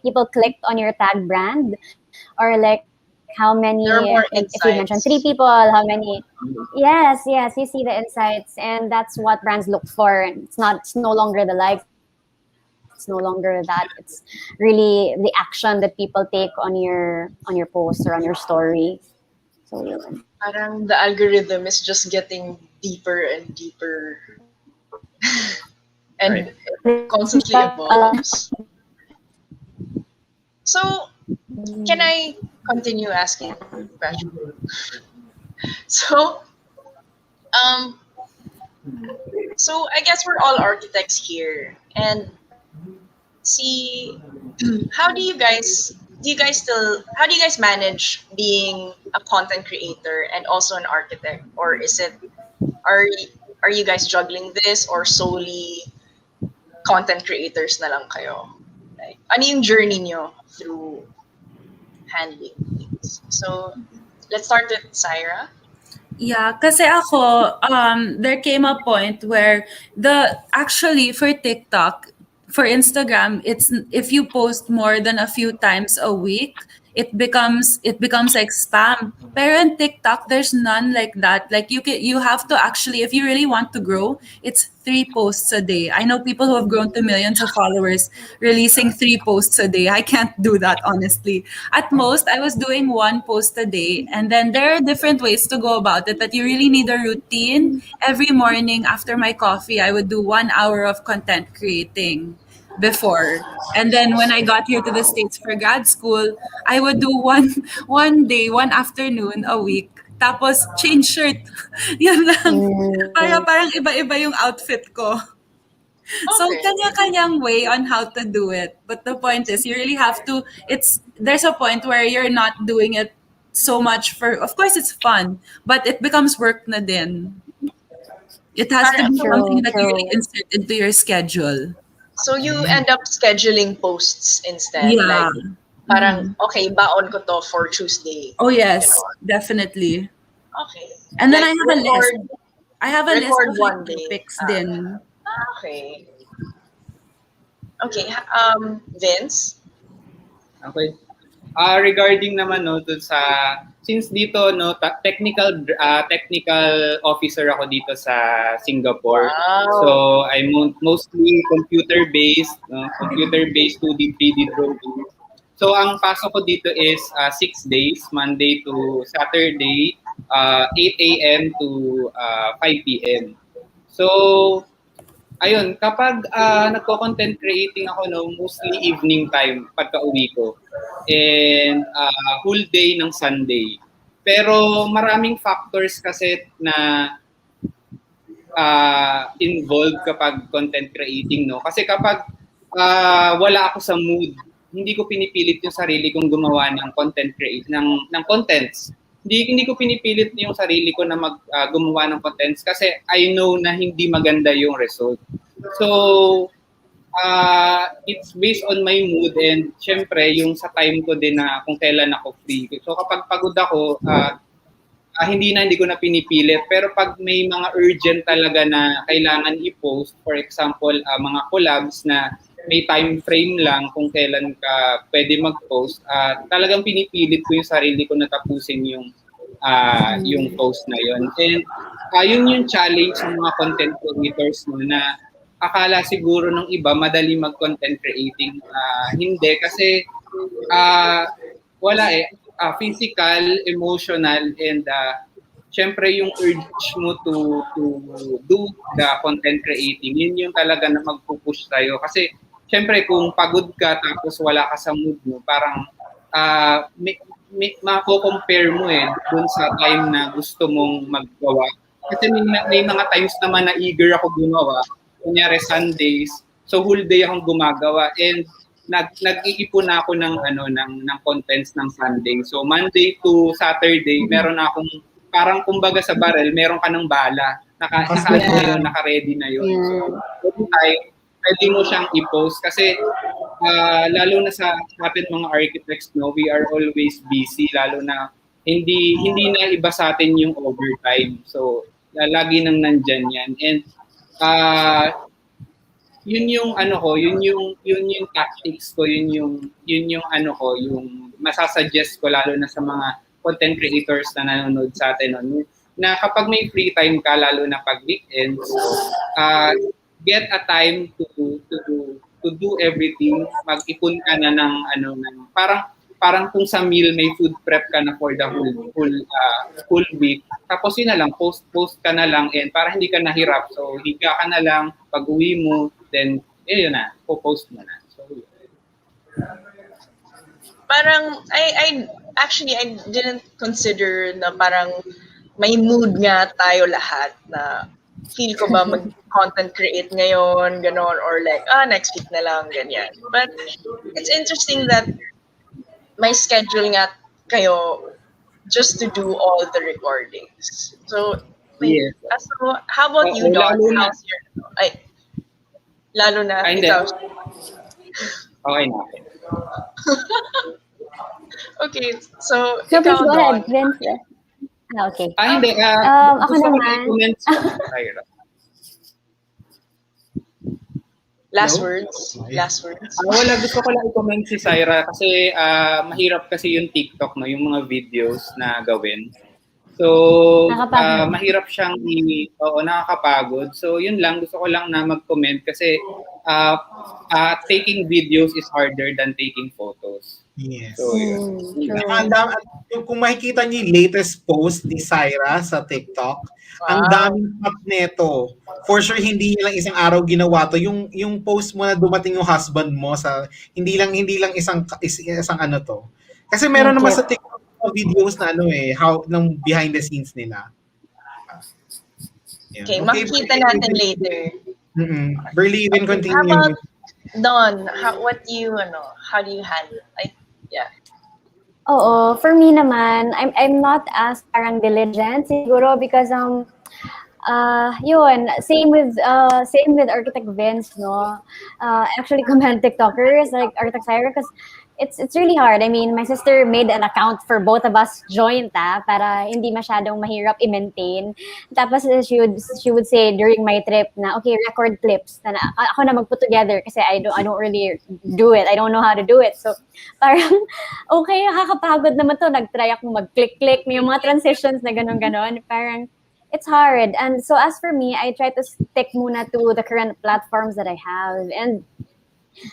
E: people clicked on your tag brand, or like how many,
B: There are more
E: if you mention 3 people, how many. Yes, you see the insights, and that's what brands look for. It's no longer the likes. It's no longer that. It's really the action that people take on your post or on your story. So yun.
B: Parang the algorithm is just getting deeper and deeper. And it constantly evolves. So, can I continue asking questions? So, I guess we're all architects here, and see, how do you guys how do you guys manage being a content creator and also an architect? Or are, are you guys juggling this or solely content creators na lang kayo? Like, ano yung journey nyo through handling things? So, let's start with Syra.
C: Yeah, kasi ako, there came a point where actually for TikTok, for Instagram, it's if you post more than a few times a week, it becomes like spam. Pero in TikTok, there's none like that. Like you have to actually, if you really want to grow, it's 3 posts a day. I know people who have grown to millions of followers releasing 3 posts a day. I can't do that, honestly. At most, I was doing 1 post a day. And then there are different ways to go about it, but you really need a routine. Every morning after my coffee, I would do 1 hour of content creating before. And then when I got here to the States for grad school, I would do one day, one afternoon a week. Tapos change shirt. Yan lang. Parang iba-iba yung outfit ko. So
B: Okay.
C: kanya-kanyang way on how to do it. But the point is you really have to there's a point where you're not doing it so much of course it's fun, but it becomes work na din. It has to be something that you really insert into your schedule.
B: So you end up scheduling posts instead.
C: Yeah.
B: Like, parang, okay, baon ko to for Tuesday.
C: Oh yes,
B: Ganon.
C: definitely.
B: Okay.
C: And then
B: Like,
C: I have a list. I have a list
B: record
C: of
B: one
C: like
B: day.
C: topics din.
B: Okay. Okay, Vince?
D: Okay. Regarding naman no dun sa since dito no technical officer ako dito sa Singapore.
B: Wow.
D: So I'm mostly computer based 2D 3D drawing. So ang pasok ko dito is 6 days, Monday to Saturday, 8 a.m. to 5 p.m. So ayun, kapag nagko-content creating ako no, mostly evening time pagka-uwi ko. And whole day ng Sunday. Pero maraming factors kasi na involved kapag content creating, no? Kasi kapag wala ako sa mood, hindi ko pinipilit yung sarili kong gumawa ng content ng contents. Hindi ko pinipilit yung sarili ko na gumawa ng contents kasi I know na hindi maganda yung result. So it's based on my mood and syempre yung sa time ko din na kung kailan ako free. So kapag pagod ako, hindi ko na pinipilit. Pero pag may mga urgent talaga na kailangan i-post, for example, mga collabs na may time frame lang kung kailan ka pwede mag-post, talagang pinipilit ko yung sarili ko na tapusin yung post na yun. And yun yung challenge ng mga content creators no, na akala siguro ng iba madali mag-content creating. Hindi kasi wala physical, emotional, and syempre yung urge mo to do the content creating, yun yung talaga na magpupush tayo. Kasi syempre kung pagod ka tapos wala ka sa mood mo, parang mako-compare mo dun sa time na gusto mong maggawa. Kasi may mga times naman na eager ako gumawa, kunyari Sundays, so whole day akong gumagawa and nag-iipon na ako ng contents ng Sunday. So Monday to Saturday, meron na akong parang kumbaga sa barrel, meron ka ng bala. Naka-ready na yun. So pwede mo siyang i-post kasi lalo na sa atin mga architects, no, we are always busy, lalo na hindi na iba sa atin yung overtime. So lagi nang nandyan yan. And yun yung tactics ko, yun yung yung masasuggest ko lalo na sa mga content creators na nanonood sa atin na kapag may free time ka, lalo na pag weekends, get a time to do everything. Mag-ipon ka na ng parang kung sa meal may food prep ka na for the whole week. Tapos yun na lang, post ka na lang and para hindi ka nahirap. So higa ka na lang, pag-uwi mo, then yun na, post mo na. So
B: parang I didn't consider na parang may mood nga tayo lahat na feel ko ba mag-content create ngayon, ganon, or like, next week na lang, ganyan. But it's interesting that may schedule nga kayo just to do all the recordings. So,
D: Yes.
B: so how about you, Don?
D: Lalo na.
B: How's your, lalo na,
D: Hindi.
B: ikaw.
D: Okay na.
B: Okay, so
E: So please
B: ikaw,
E: go
B: Don.
E: ahead, Vince. Okay.
D: Hindi.
E: Ako
D: Gusto ko
E: naman.
D: i-comment si Syra.
B: Last
A: No?
B: words. Last words.
D: Wala, gusto ko lang i-comment si Syra kasi mahirap kasi yung TikTok, no, yung mga videos na gawin. So,
E: Nakakapagod.
D: mahirap siyang nakakapagod. So, yun lang, gusto ko lang na mag-comment kasi taking videos is harder than taking photos.
A: Yes.
D: So, yun.
E: True.
A: Kung makikita niyo yung latest post ni Syra sa TikTok, ang daming pop neto. For sure hindi lang isang araw ginawa to. Yung post mo na dumating yung husband mo sa hindi lang isang ano to. Kasi meron naman sa TikTok videos na how ng behind the scenes nila. Yeah.
B: Okay, makikita natin later.
A: Burley, even
B: How
A: continue.
B: about Don? How do you handle?
E: Oo, for me naman, I'm not as parang diligent siguro because yun, same with Architect Vince, no. Actually comment TikTokers like Architect Syra because it's really hard. I mean, my sister made an account for both of us joint para hindi masyadong mahirap i-maintain. Tapos she would say during my trip na okay, record clips na ako na mag-put together kasi I don't really do it. I don't know how to do it. So parang okay, nakakapagod naman to. Nag-try ako mag-click-click yung mga transitions na ganon-ganon. Parang it's hard. And so as for me, I try to stick muna to the current platforms that I have. And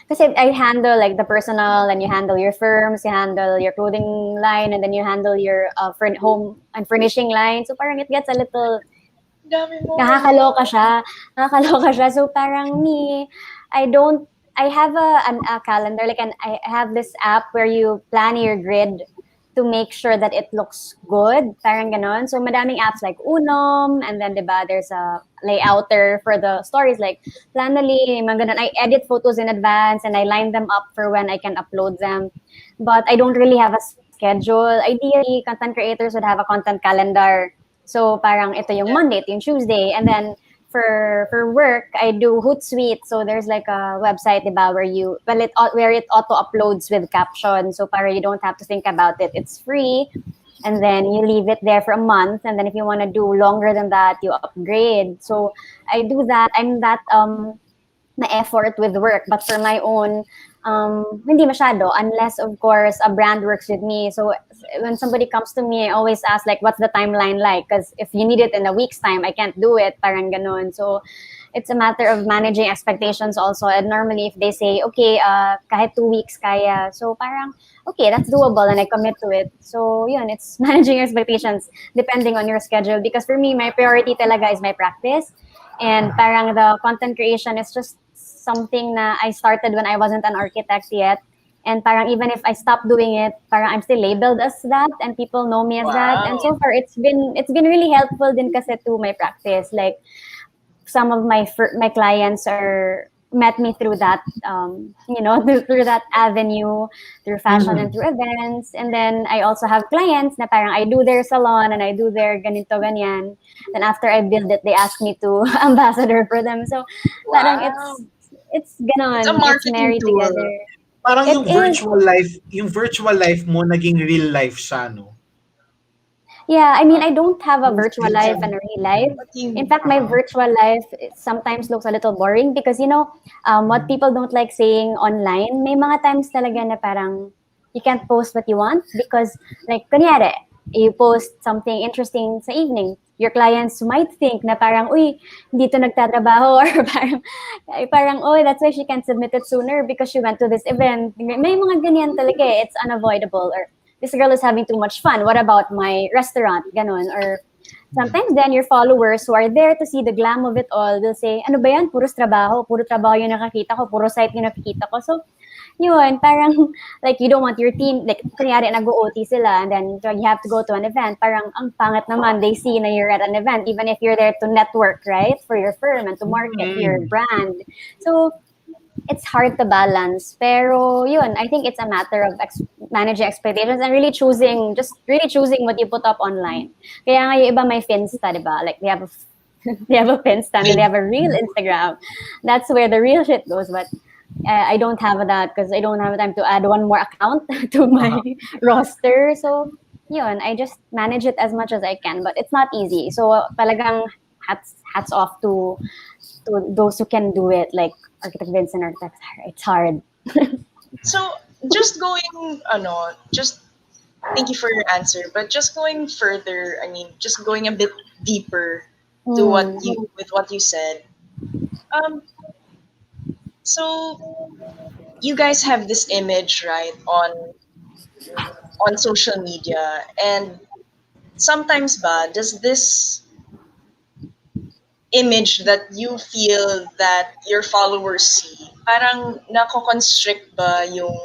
E: kasi I handle like the personal, and you handle your firms, you handle your clothing line, and then you handle your home and furnishing line. So parang it gets a little nakakaloka siya. So parang me, I have a calendar, like I have this app where you plan your grid to make sure that it looks good, parang ganon. So madaming apps like Unom, and then diba, there's a layouter for the stories like Planoly, mga ganon. I edit photos in advance and I line them up for when I can upload them. But I don't really have a schedule. Ideally, content creators would have a content calendar. So parang ito yung Monday, ito yung Tuesday, and then for work, I do Hootsuite. So there's like a website, diba, where it auto uploads with caption. So para you don't have to think about it. It's free, and then you leave it there for a month. And then if you want to do longer than that, you upgrade. So I do that. I'm that na effort with work, but for my own, hindi masyado, unless of course a brand works with me. So when somebody comes to me, I always ask like, what's the timeline like? Because if you need it in a week's time, I can't do it, parang ganon. So it's a matter of managing expectations also. And normally if they say, okay, kahit 2 weeks kaya, so parang, okay, that's doable and I commit to it. So yun, it's managing expectations depending on your schedule. Because for me, my priority talaga is my practice. And parang the content creation is just something na I started when I wasn't an architect yet. And parang even if I stop doing it, parang I'm still labeled as that and people know me as that. And so far, it's been really helpful din kasi to my practice. Like some of my clients met me through that, through that avenue, through fashion and through events. And then I also have clients na parang I do their salon and I do their ganito, ganyan. Then after I build it, they ask me to ambassador for them. So parang it's ganon.
B: It's a marketing
E: married
B: tool.
E: together.
A: Parang yung virtual life mo naging real life siya, no?
E: Yeah, I mean, I don't have a virtual life and a real life. In fact, my virtual life sometimes looks a little boring because, what people don't like saying online, may mga times talaga na parang you can't post what you want because, like, kunyari, you post something interesting sa evening. Your clients might think na parang, uy, dito nagtatrabaho or parang, oh, that's why she can't submit it sooner because she went to this event. May mga ganyan talaga eh. It's unavoidable. Or this girl is having too much fun. What about my restaurant? Ganon. Or sometimes then your followers who are there to see the glam of it all, they'll say, ano ba yan? Puro trabaho yung nakakita ko. Puro site yung nakikita ko. So, yun, parang, like, you don't want your team, like, kunyari, nag-OT sila, and then you have to go to an event. Parang, ang pangit naman, they see na you're at an event, even if you're there to network, right? For your firm and to market your brand. So, it's hard to balance. Pero yun, I think it's a matter of managing expectations and really choosing what you put up online. Kaya nga yung iba may Finsta, di ba? Like they have a they have a Finsta and they have a real Instagram. That's where the real shit goes. But I don't have that because I don't have time to add one more account to my roster. So yun, I just manage it as much as I can. But it's not easy. So talagang hats off to those who can do it, like Architect Vincent, Architect Sarah. It's hard.
B: So just going, just thank you for your answer. But just going further, I mean, just going a bit deeper to what you said. So you guys have this image, right, on social media, and sometimes does this image that you feel that your followers see, parang nako-constrict ba yung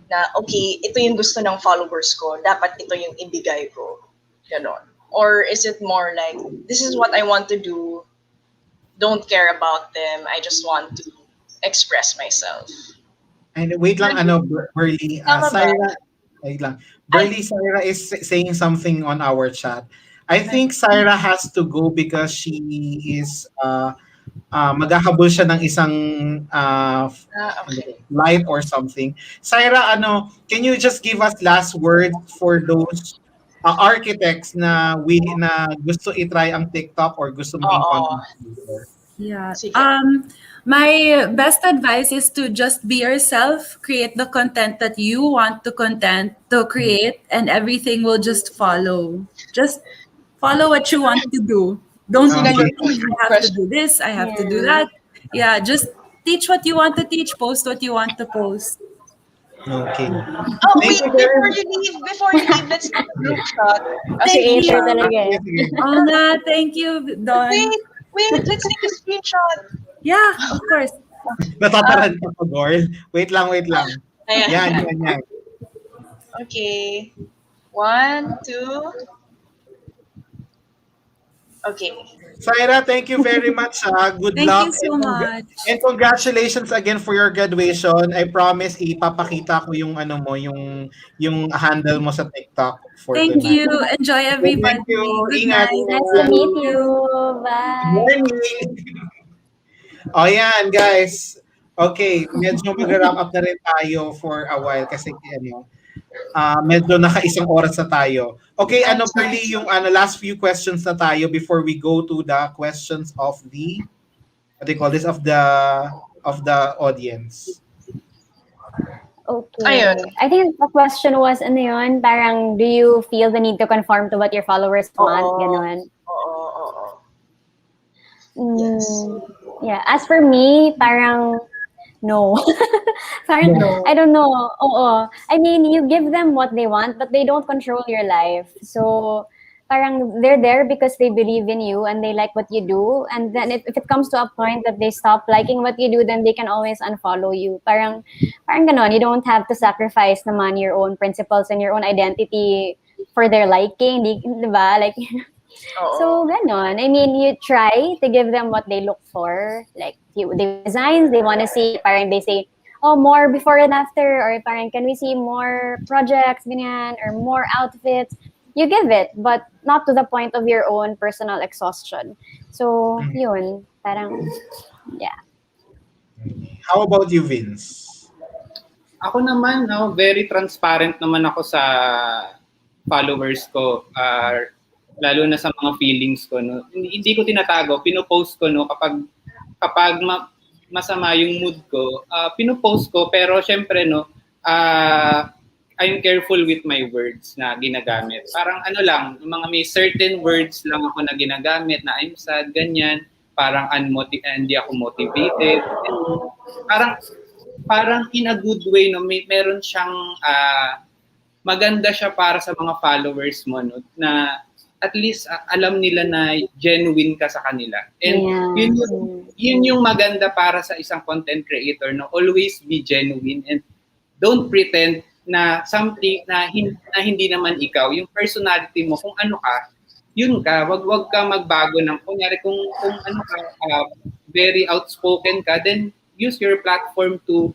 B: na, okay, ito yung gusto ng followers ko, dapat ito yung ibigay ko, ganon? Or is it more like, this is what I want to do, don't care about them, I just want to express myself?
A: And wait lang, Burley, Syra, wait lang. Burley, Syra is saying something on our chat. I think Syra has to go because she is maghahabol siya ng isang
B: Okay.
A: light or something. Syra, can you just give us last words for those architects na gusto i-try ang TikTok or gusto maging content creator?
C: Yeah.
B: Sige.
C: My best advice is to just be yourself, create the content that you want to create, and everything will just follow. Just follow what you want to do. Don't think I have to do this, I have to do that. Yeah, just teach what you want to teach, post what you want to post.
A: Okay.
B: Oh, wait, before you leave, let's take a group shot.
C: Thank you.
E: Talaga.
C: Oh, nga, thank you, Don.
B: Wait, let's take a screenshot.
C: Yeah, of course.
A: Natataran ka pa, girl. Wait lang.
B: Ayan.
A: Yan.
B: Okay. 1, 2. Okay.
A: Syra, thank you very much. Good
C: Thank
A: luck.
C: you so much.
A: And congratulations again for your graduation. I promise ipapakita ko yung yung handle mo sa TikTok for
C: Thank
A: tonight.
C: you. Enjoy everybody.
A: Thank you.
C: Good
A: Ingat.
C: night.
E: Nice to meet you. Bye.
A: Morning. O yan, guys. Okay, medyo mag-wrap up na rin tayo for a while kasi medyo naka-isang oras na tayo. Okay, Burley, yung last few questions na tayo before we go to the questions of the what do you call this, of the audience.
E: Okay.
B: Ayun.
E: I think the question was, parang, do you feel the need to conform to what your followers want? Ganon.
B: Oo.
E: Yes. Yeah. As for me, parang, no. Parang,
A: No.
E: I don't know. Oo. I mean, you give them what they want, but they don't control your life. So, parang they're there because they believe in you and they like what you do. And then if it comes to a point that they stop liking what you do, then they can always unfollow you. Parang ganon. You don't have to sacrifice naman your own principles and your own identity for their liking. Diba? Like, so ganon. I mean, you try to give them what they look for. Like, they designs, they want to see, parang they say, oh, more before and after, or parang, can we see more projects, ganyan, or more outfits? You give it, but not to the point of your own personal exhaustion. So, yun, parang, yeah.
A: How about you, Vince?
D: Ako naman, very transparent naman ako sa followers ko, lalo na sa mga feelings ko. No? Hindi ko tinatago, pinopost ko kapag masama yung mood ko, pinopost ko, pero syempre I'm careful with my words na ginagamit. Parang mga may certain words lang ako na ginagamit na I'm sad, ganyan. Parang hindi ako motivated. Parang in a good way, meron siyang maganda siya para sa mga followers mo, no? Na at least alam nila na genuine ka sa kanila. And yun yung maganda para sa isang content creator, no? Always be genuine and don't pretend na something na hindi naman ikaw. Yung personality mo, kung ano ka, yun ka. Wag ka magbago ng, kunyari kung ano ka, very outspoken ka, then use your platform to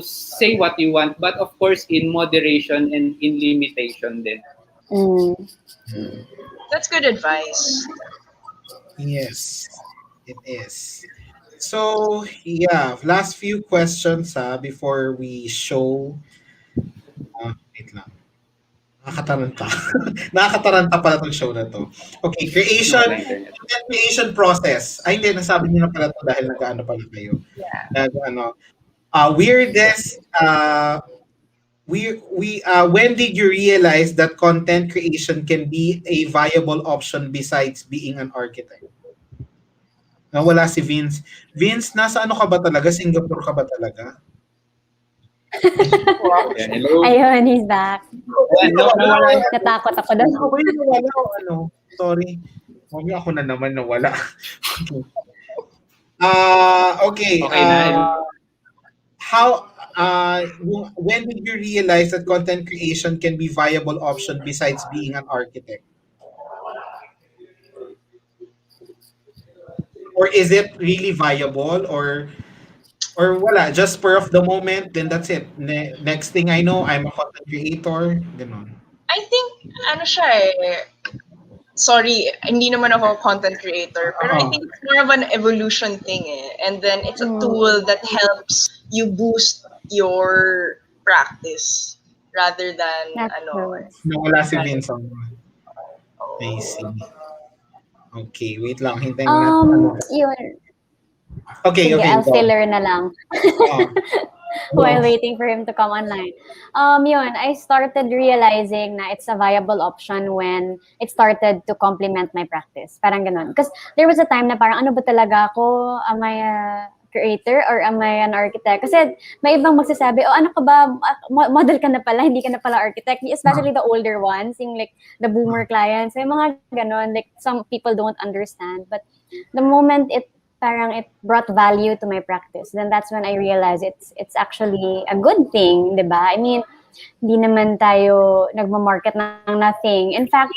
D: say what you want, but of course in moderation and in limitation din.
E: Mm.
B: That's good advice.
A: Yes, it is. So, yeah, last few questions before we show. Wait lang. Nakakataranta. Nakakataranta pala itong show na to. Okay,
D: No, wala internet.
A: content creation process. Ay, hindi, nasabi niyo na pala to dahil nag-ano pala kayo.
B: Yeah.
A: Weirdest, when did you realize that content creation can be a viable option besides being an architect? Nawala si Vince. Vince, nasa ano ka ba talaga? Singapore ka ba talaga?
D: Yeah, hello.
E: Ayun, he's back.
D: Nawala.
E: Natakot ako doon.
A: Okay, nawala o ano? Sorry. Mami, ako na naman nawala. Okay.
D: Okay na.
A: When did you realize that content creation can be viable option besides being an architect? Or is it really viable or wala, just spur of the moment, then that's it. Next thing I know, I'm a content creator, ganon.
B: I think, ano siya eh, sorry, hindi naman ako content creator, pero I think it's more of an evolution thing eh. And then it's a tool that helps you boost your practice rather than,
E: That's true.
A: Nawala si Vince. I see. Okay, wait lang. Hintayin
E: Yun.
A: Okay,
E: Sige,
A: okay.
E: I'll filler na lang. While
A: Go.
E: waiting for him to come online. Yun, I started realizing na it's a viable option when it started to complement my practice. Parang ganun. Because there was a time na parang, ano ba talaga ako? Am I a creator or am I an architect? Kasi may ibang magsasabi, oh, ano ka ba? Model ka na pala, hindi ka na pala architect. Especially the older ones, yung like the boomer clients. May mga ganun, like some people don't understand. But the moment it brought value to my practice, then that's when I realized it's actually a good thing, di ba? I mean, hindi naman tayo nagmamarket ng nothing. In fact,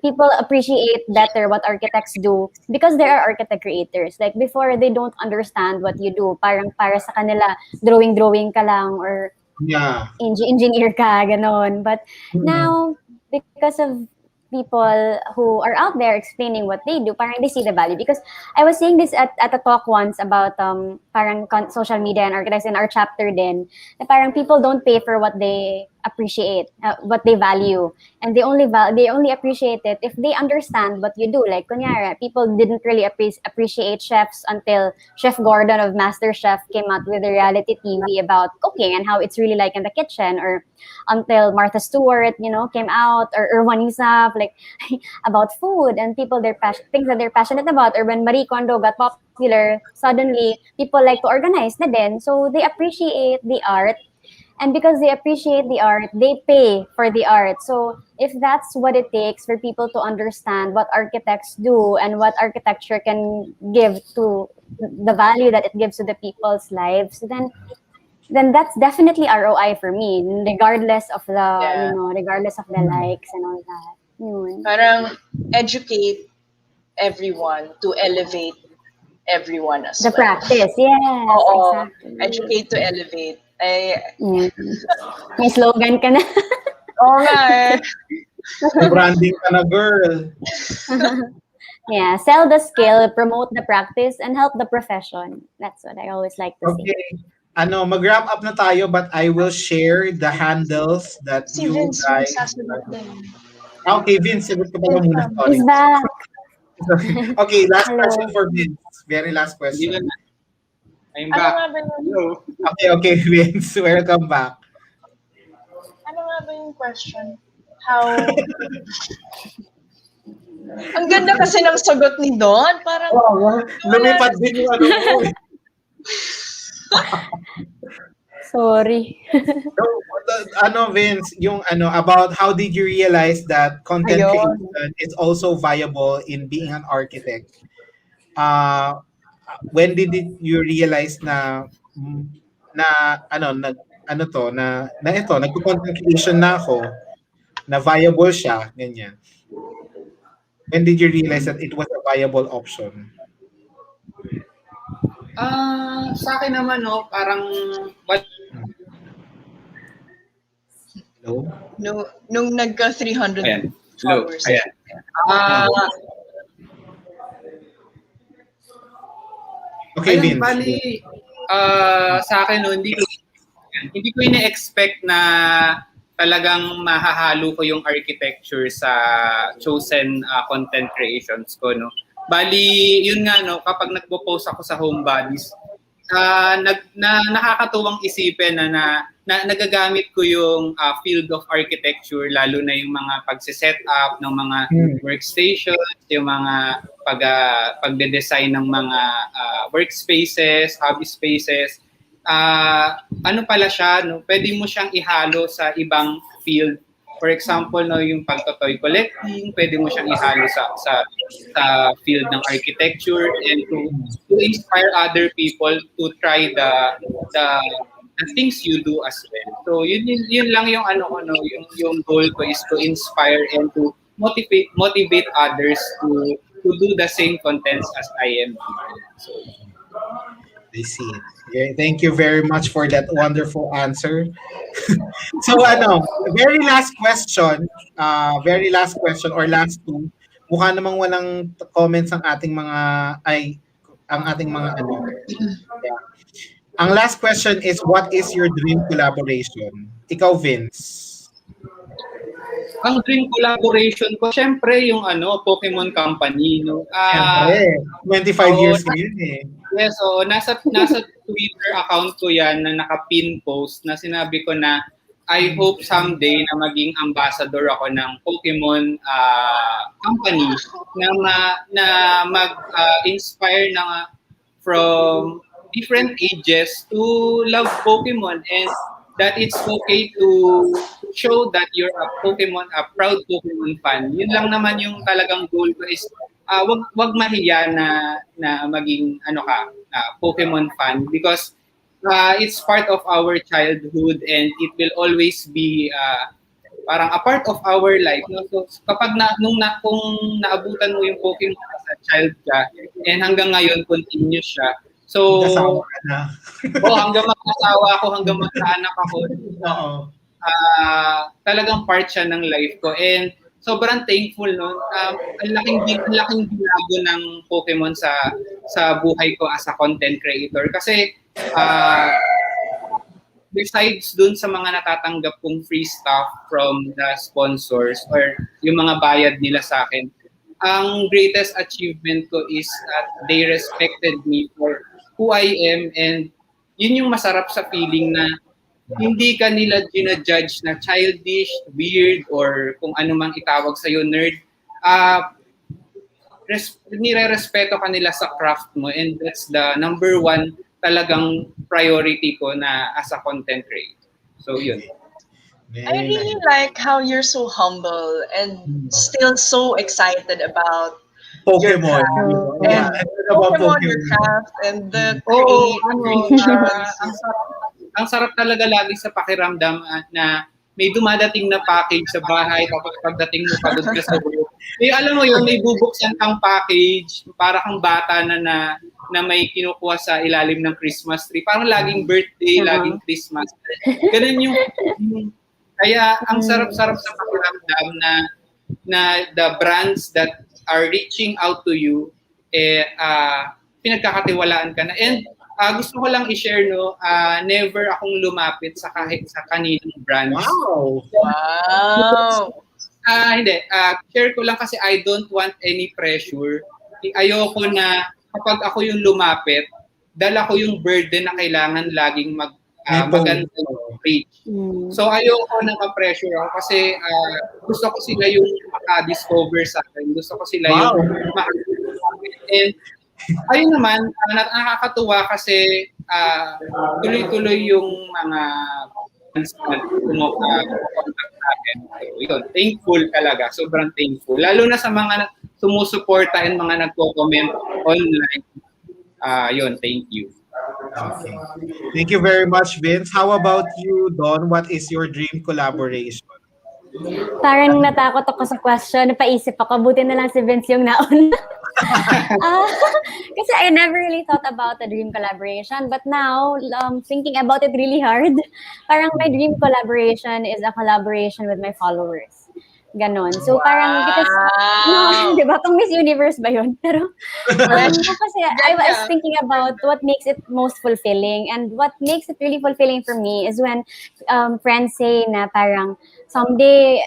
E: people appreciate better what architects do because there are architect creators. Like before, they don't understand what you do. Parang para sa kanila, drawing ka lang or engineer ka, ganon. But now, because of people who are out there explaining what they do, parang they see the value. Because I was saying this at a talk once about parang social media and architects in our chapter din, na parang people don't pay for what they appreciate, what they value, and they only appreciate it if they understand what you do. Like kunyari, people didn't really appreciate chefs until Chef Gordon of MasterChef came out with a reality TV about cooking and how it's really like in the kitchen, or until Martha Stewart, came out, or Juanisa, like about food and things that they're passionate about, or when Marie Kondo got popular, suddenly people like to organize na din, so they appreciate the art. And because they appreciate the art, they pay for the art. So if that's what it takes for people to understand what architects do and what architecture can give to the value that it gives to the people's lives, then that's definitely ROI for me, regardless of the likes and all that.
B: Parang educate everyone to elevate everyone as
E: the
B: well.
E: practice, yes. Exactly.
B: Educate to elevate.
E: May slogan ka na.
B: Oo nga eh.
A: Branding ka na, girl.
E: Yeah, sell the skill, promote the practice, and help the profession. That's what I always like to say.
A: Okay. Mag-wrap up na tayo, but I will share the handles that
B: Si
A: you
B: Vince
A: guys...
B: sasagot din.
A: Okay, Vince, sagot ka pala muna. Sorry.
E: He's back.
A: Okay, last
E: Hello.
A: question for Vince. Very last question.
D: I'm
B: Ano
D: back.
B: nga ba yung,
A: Okay, Vince. Welcome back.
B: ano nga ba yung question? How... Ang ganda kasi ng sagot ni Don. Parang...
A: Lumipad din yung ano mo eh.
E: Sorry.
A: So, Vince, yung about how did you realize that content creation is also viable in being an architect? When did you realize na nagko-content creation na ako, na viable siya, ganyan? When did you realize that it was a viable option?
D: Sa akin naman, no, parang
A: Hello?
B: Nung nagka 300
D: ayan. Hello.
B: followers.
D: Ayan. Ah,
A: Okay,
D: ayun,
A: Vince.
D: bali, sa akin, no, hindi ko ina-expect na talagang mahahalo ko yung architecture sa chosen content creations ko, no. Bali, yun nga, no, kapag nagpo-post ako sa homebodies, nakakatuwang isipin na nagagamit ko yung field of architecture, lalo na yung mga pagse-set up ng mga workstations, yung mga pagde-design ng mga workspaces, hobby spaces. Ano pala siya, no? Pwede mo siyang ihalo sa ibang field. For example, no, yung pagtotoy collecting, pwede mo siyang ihalo sa field ng architecture and to inspire other people to try the things you do as well. So yun lang yung yung goal ko is to inspire and to motivate others to do the same contents as I am doing. So
A: I see. Yeah, thank you very much for that wonderful answer. So very last question, or last two. Mukha namang walang comments ang ating mga Yeah. Ang last question is, what is your dream collaboration? Ikaw, Vince.
D: ang dream collaboration ko, syempre yung Pokemon Company, no.
A: Siyempre, 25 years na yun eh.
D: Yes, so nasa Twitter account ko yan na naka-pin post na sinabi ko na I hope someday na maging ambassador ako ng Pokemon company na mag-inspire from different ages to love Pokemon, and that it's okay to show that you're a proud Pokemon fan. Yun lang naman yung talagang goal ko is wag mahiya na maging Pokemon fan, because it's part of our childhood and it will always be parang a part of our life, no? So kapag kung naabutan mo yung Pokemon as a child ka and hanggang ngayon continuous siya, so
A: Kasawa ka na.
D: hanggang mag-asawa ako, hanggang magkaanak ako, talagang part siya ng life ko, and sobrang thankful, no. Ang laking binago ng Pokemon sa buhay ko as a content creator, kasi besides dun sa mga natatanggap kong free stuff from the sponsors or yung mga bayad nila sa akin, ang greatest achievement ko is that they respected me for who I am, and yun yung masarap sa feeling na hindi ka nila ginajudge na childish, weird, or kung ano mang itawag sa'yo, nerd. Nire-respeto ka nila sa craft mo, and that's the number one talagang priority ko na as a content creator. So yun.
B: I really like how you're so humble and still so excited about
A: Pokemon.
B: and Pokemon, your craft, and the creations.
D: Ang sarap talaga lagi sa pakiramdam na may dumadating na package sa bahay, tapos pagdating mo pagod ka sa work. Alam mo yun, may bubuksan kang package, para kang bata na may kinukuha sa ilalim ng Christmas tree. Parang laging birthday, laging Christmas. Ganun yung kaya ang sarap-sarap sa pakiramdam na the brands that are reaching out to you, pinagkakatiwalaan ka na. And gusto ko lang i-share, no, never akong lumapit sa kahit sa kaninong brands.
A: Wow!
D: Hindi. Share ko lang kasi I don't want any pressure. Ayoko na kapag ako yung lumapit, dala ko yung burden na kailangan laging magandang reach. So ayoko na ma-pressure ako kasi gusto ko sila yung maka-discover sa akin. Gusto ko sila yung and ayun naman, nakakatuwa kasi tuloy-tuloy yung mga fans na contact sa akin. So, yun, thankful talaga. Sobrang thankful. Lalo na sa mga sumusuporta and mga nagko-comment online. Yun, thank you.
A: Okay. Thank you very much, Vince. How about you, Don? What is your dream collaboration?
E: Parang natakot ako sa question. Napaisip ako. Buti na lang si Vince yung nauna. Kasi I never really thought about a dream collaboration, but now, thinking about it really hard, parang my dream collaboration is a collaboration with my followers. Ganon. So parang because no,
B: Wow.
E: di ba? Pang Miss Universe ba yun? Pero kasi I was
B: Ganda.
E: thinking about what makes it most fulfilling, and what makes it really fulfilling for me is when friends say na parang someday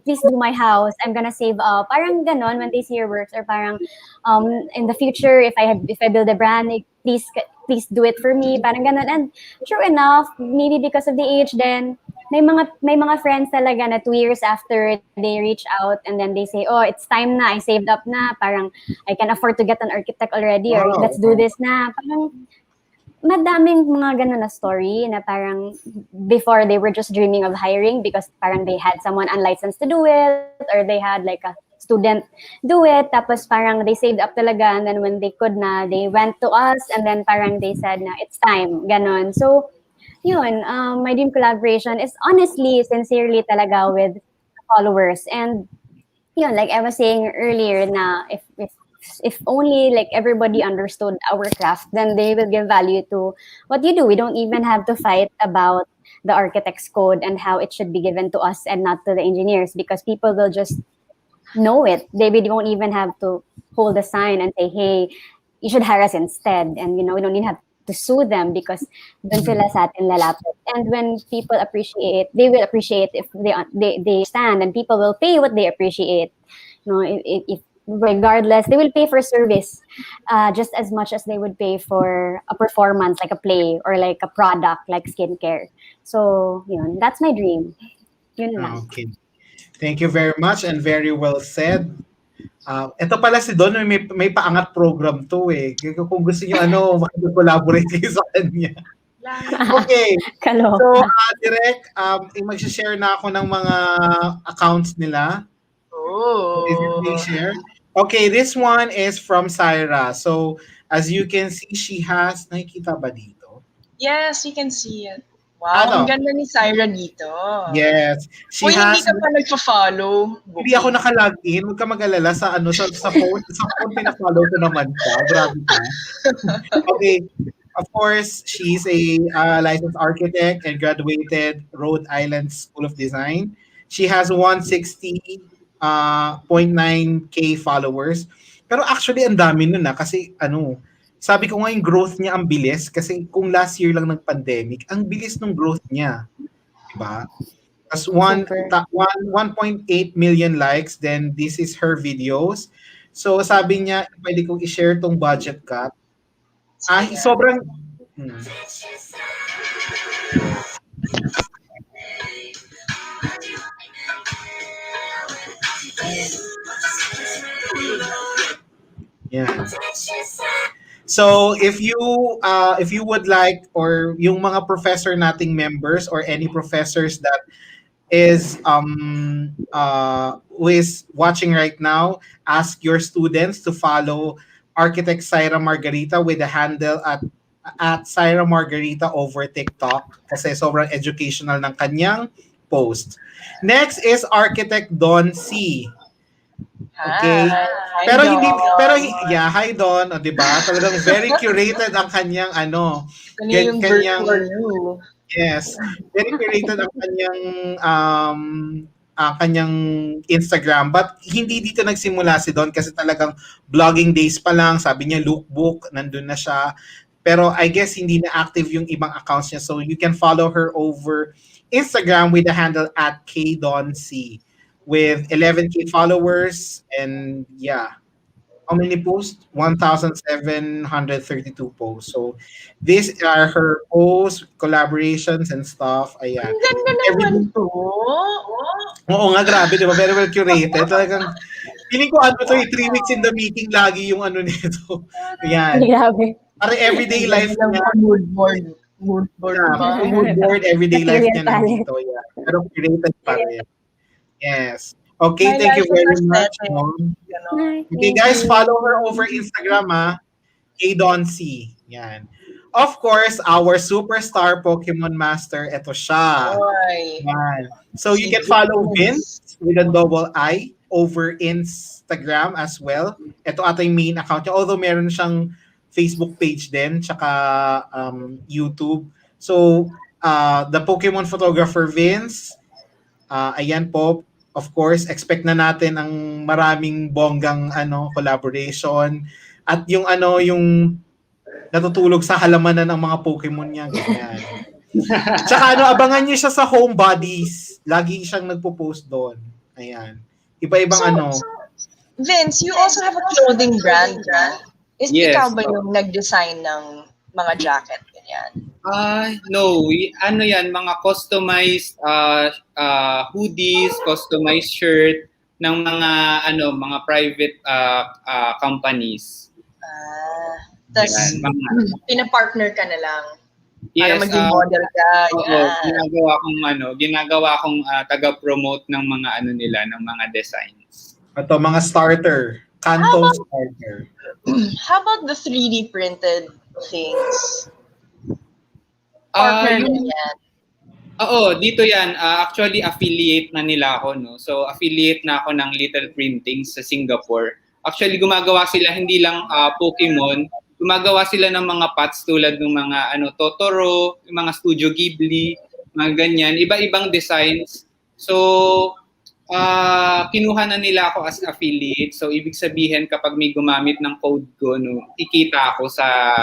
E: please do my house, I'm gonna save up, parang ganon when they see your works, or parang in the future if I build a brand, please do it for me, parang ganon. And sure enough, maybe because of the age, then may mga friends talaga na 2 years after they reach out, and then they say, oh, it's time na, I saved up na, parang I can afford to get an architect already, or
A: Wow.
E: let's do this na. Parang madaming mga ganun na story na parang before they were just dreaming of hiring because parang they had someone unlicensed to do it, or they had like a student do it, tapos parang they saved up talaga, and then when they could na, they went to us, and then parang they said na it's time, ganon. So yun, my dream collaboration is honestly, sincerely talaga with followers. And yun, like I was saying earlier na if only like everybody understood our craft, then they will give value to what you do. We don't even have to fight about the architect's code and how it should be given to us and not to the engineers, because people will just know it. They won't even have to hold a sign and say, hey, you should hire us instead. And, we don't even have to sue them because dun sila sa atin lalapit. And when people appreciate, they will appreciate if they stand, and people will pay what they appreciate. If regardless, they will pay for service just as much as they would pay for a performance like a play or like a product like skincare. So, that's my dream. Yun lang.
A: Okay. Thank you very much and very well said. Ito pala si Don, may paangat program to eh. Kung gusto niyo makipag-collaborate kayo sa kanya. Okay.
E: Kaloka.
A: So, Direk, mag-share na ako ng mga accounts nila. Is it being shared? Okay, this one is from Syra. So, as you can see, she has, nakikita ba dito?
B: Yes, you can see it. Wow, ang ganda ni Syra dito.
A: Yes. She
B: Kung
A: has,
B: hindi ka pa nagpa-follow.
A: hindi ako nakalagin. Huwag ka mag-alala sa phone. Sa phone, pina-follow ko naman siya. Grabe ka. Okay. Of course, she's a licensed architect and graduated Rhode Island School of Design. She has 160.9K followers. Pero actually, ang dami nun kasi sabi ko nga yung growth niya ang bilis kasi kung last year lang ng pandemic, ang bilis ng growth niya. Diba? As 1.8 million likes, then this is her videos. So sabi niya, pwede kong i-share tong budget cut. Sobrang Yeah. So if you would like, or yung mga professor nating members or any professors that is who is watching right now, ask your students to follow Architect Syra Margarita with the handle at Syra Margarita over TikTok kasi sobrang educational ng kanyang post. Next is Architect Don C. Okay.
B: Hi,
A: Pero
B: Don.
A: hi Don, 'di ba? Talagang very curated ang kanyang
B: Yung virtual you.
A: Yes. Very curated ang kanyang Instagram, but hindi dito nagsimula si Don kasi talagang vlogging days pa lang, sabi niya lookbook, nandun na siya. Pero I guess hindi na active yung ibang accounts niya, so you can follow her over Instagram with the handle at @kdonc with 11K followers, and yeah. How many posts? 1,732 posts. So these are her posts, collaborations, and stuff. Ayan.
B: Ang ganda naman to.
A: Oo nga, grabe, di ba? Very well curated. Talagang, feeling ko 3 weeks in the meeting lagi yung nito. Ayan.
E: Grabe.
A: Para everyday life niya.
B: Mood board.
A: Mood board, everyday life niya nandito. Yeah. Pero curated pa rin. Yes. Okay,
B: My
A: thank you
B: life is
A: very much.
B: aesthetic.
A: Okay, guys, follow her over Instagram, @kdonc. Yan. Of course, our superstar Pokemon master, ito siya.
B: Oy.
A: Yan. So you can follow Vince with a double I, over Instagram as well. Ito ata yung main account niya. Although meron siyang Facebook page din, tsaka YouTube. So, the Pokemon photographer Vince, ayan po, of course, expect na natin ang maraming bonggang collaboration at yung natutulog sa halamanan ng mga Pokemon niya, ganyan. Tsaka abangan niyo siya sa Homebodies. Lagi siyang nagpo-post doon. Ayan. Iba-ibang
B: Vince, you also have a clothing brand, right? Is
D: Yes.
B: ikaw ba yung nag-design ng mga jacket, ganyan?
D: No, yan, mga customized hoodies, customized shirt ng mga private companies.
B: Tapos,
D: Yan,
B: pinapartner ka na lang.
D: Yes,
B: Para maging model ka.
D: Oo, ginagawa kong taga-promote ng mga nila, ng mga designs.
A: Ito, mga starter. Kanto starter.
B: How about the 3D printed things? Partner na yan.
D: Oo, dito yan. Actually, affiliate na nila ako, no? So, affiliate na ako ng Little Printing sa Singapore. Actually, gumagawa sila hindi lang Pokemon, gumagawa sila ng mga pots tulad ng mga Totoro, yung mga Studio Ghibli, mga ganyan, iba-ibang designs. So, kinuha na nila ako as affiliate. So, ibig sabihin kapag may gumamit ng code ko, ikita ako sa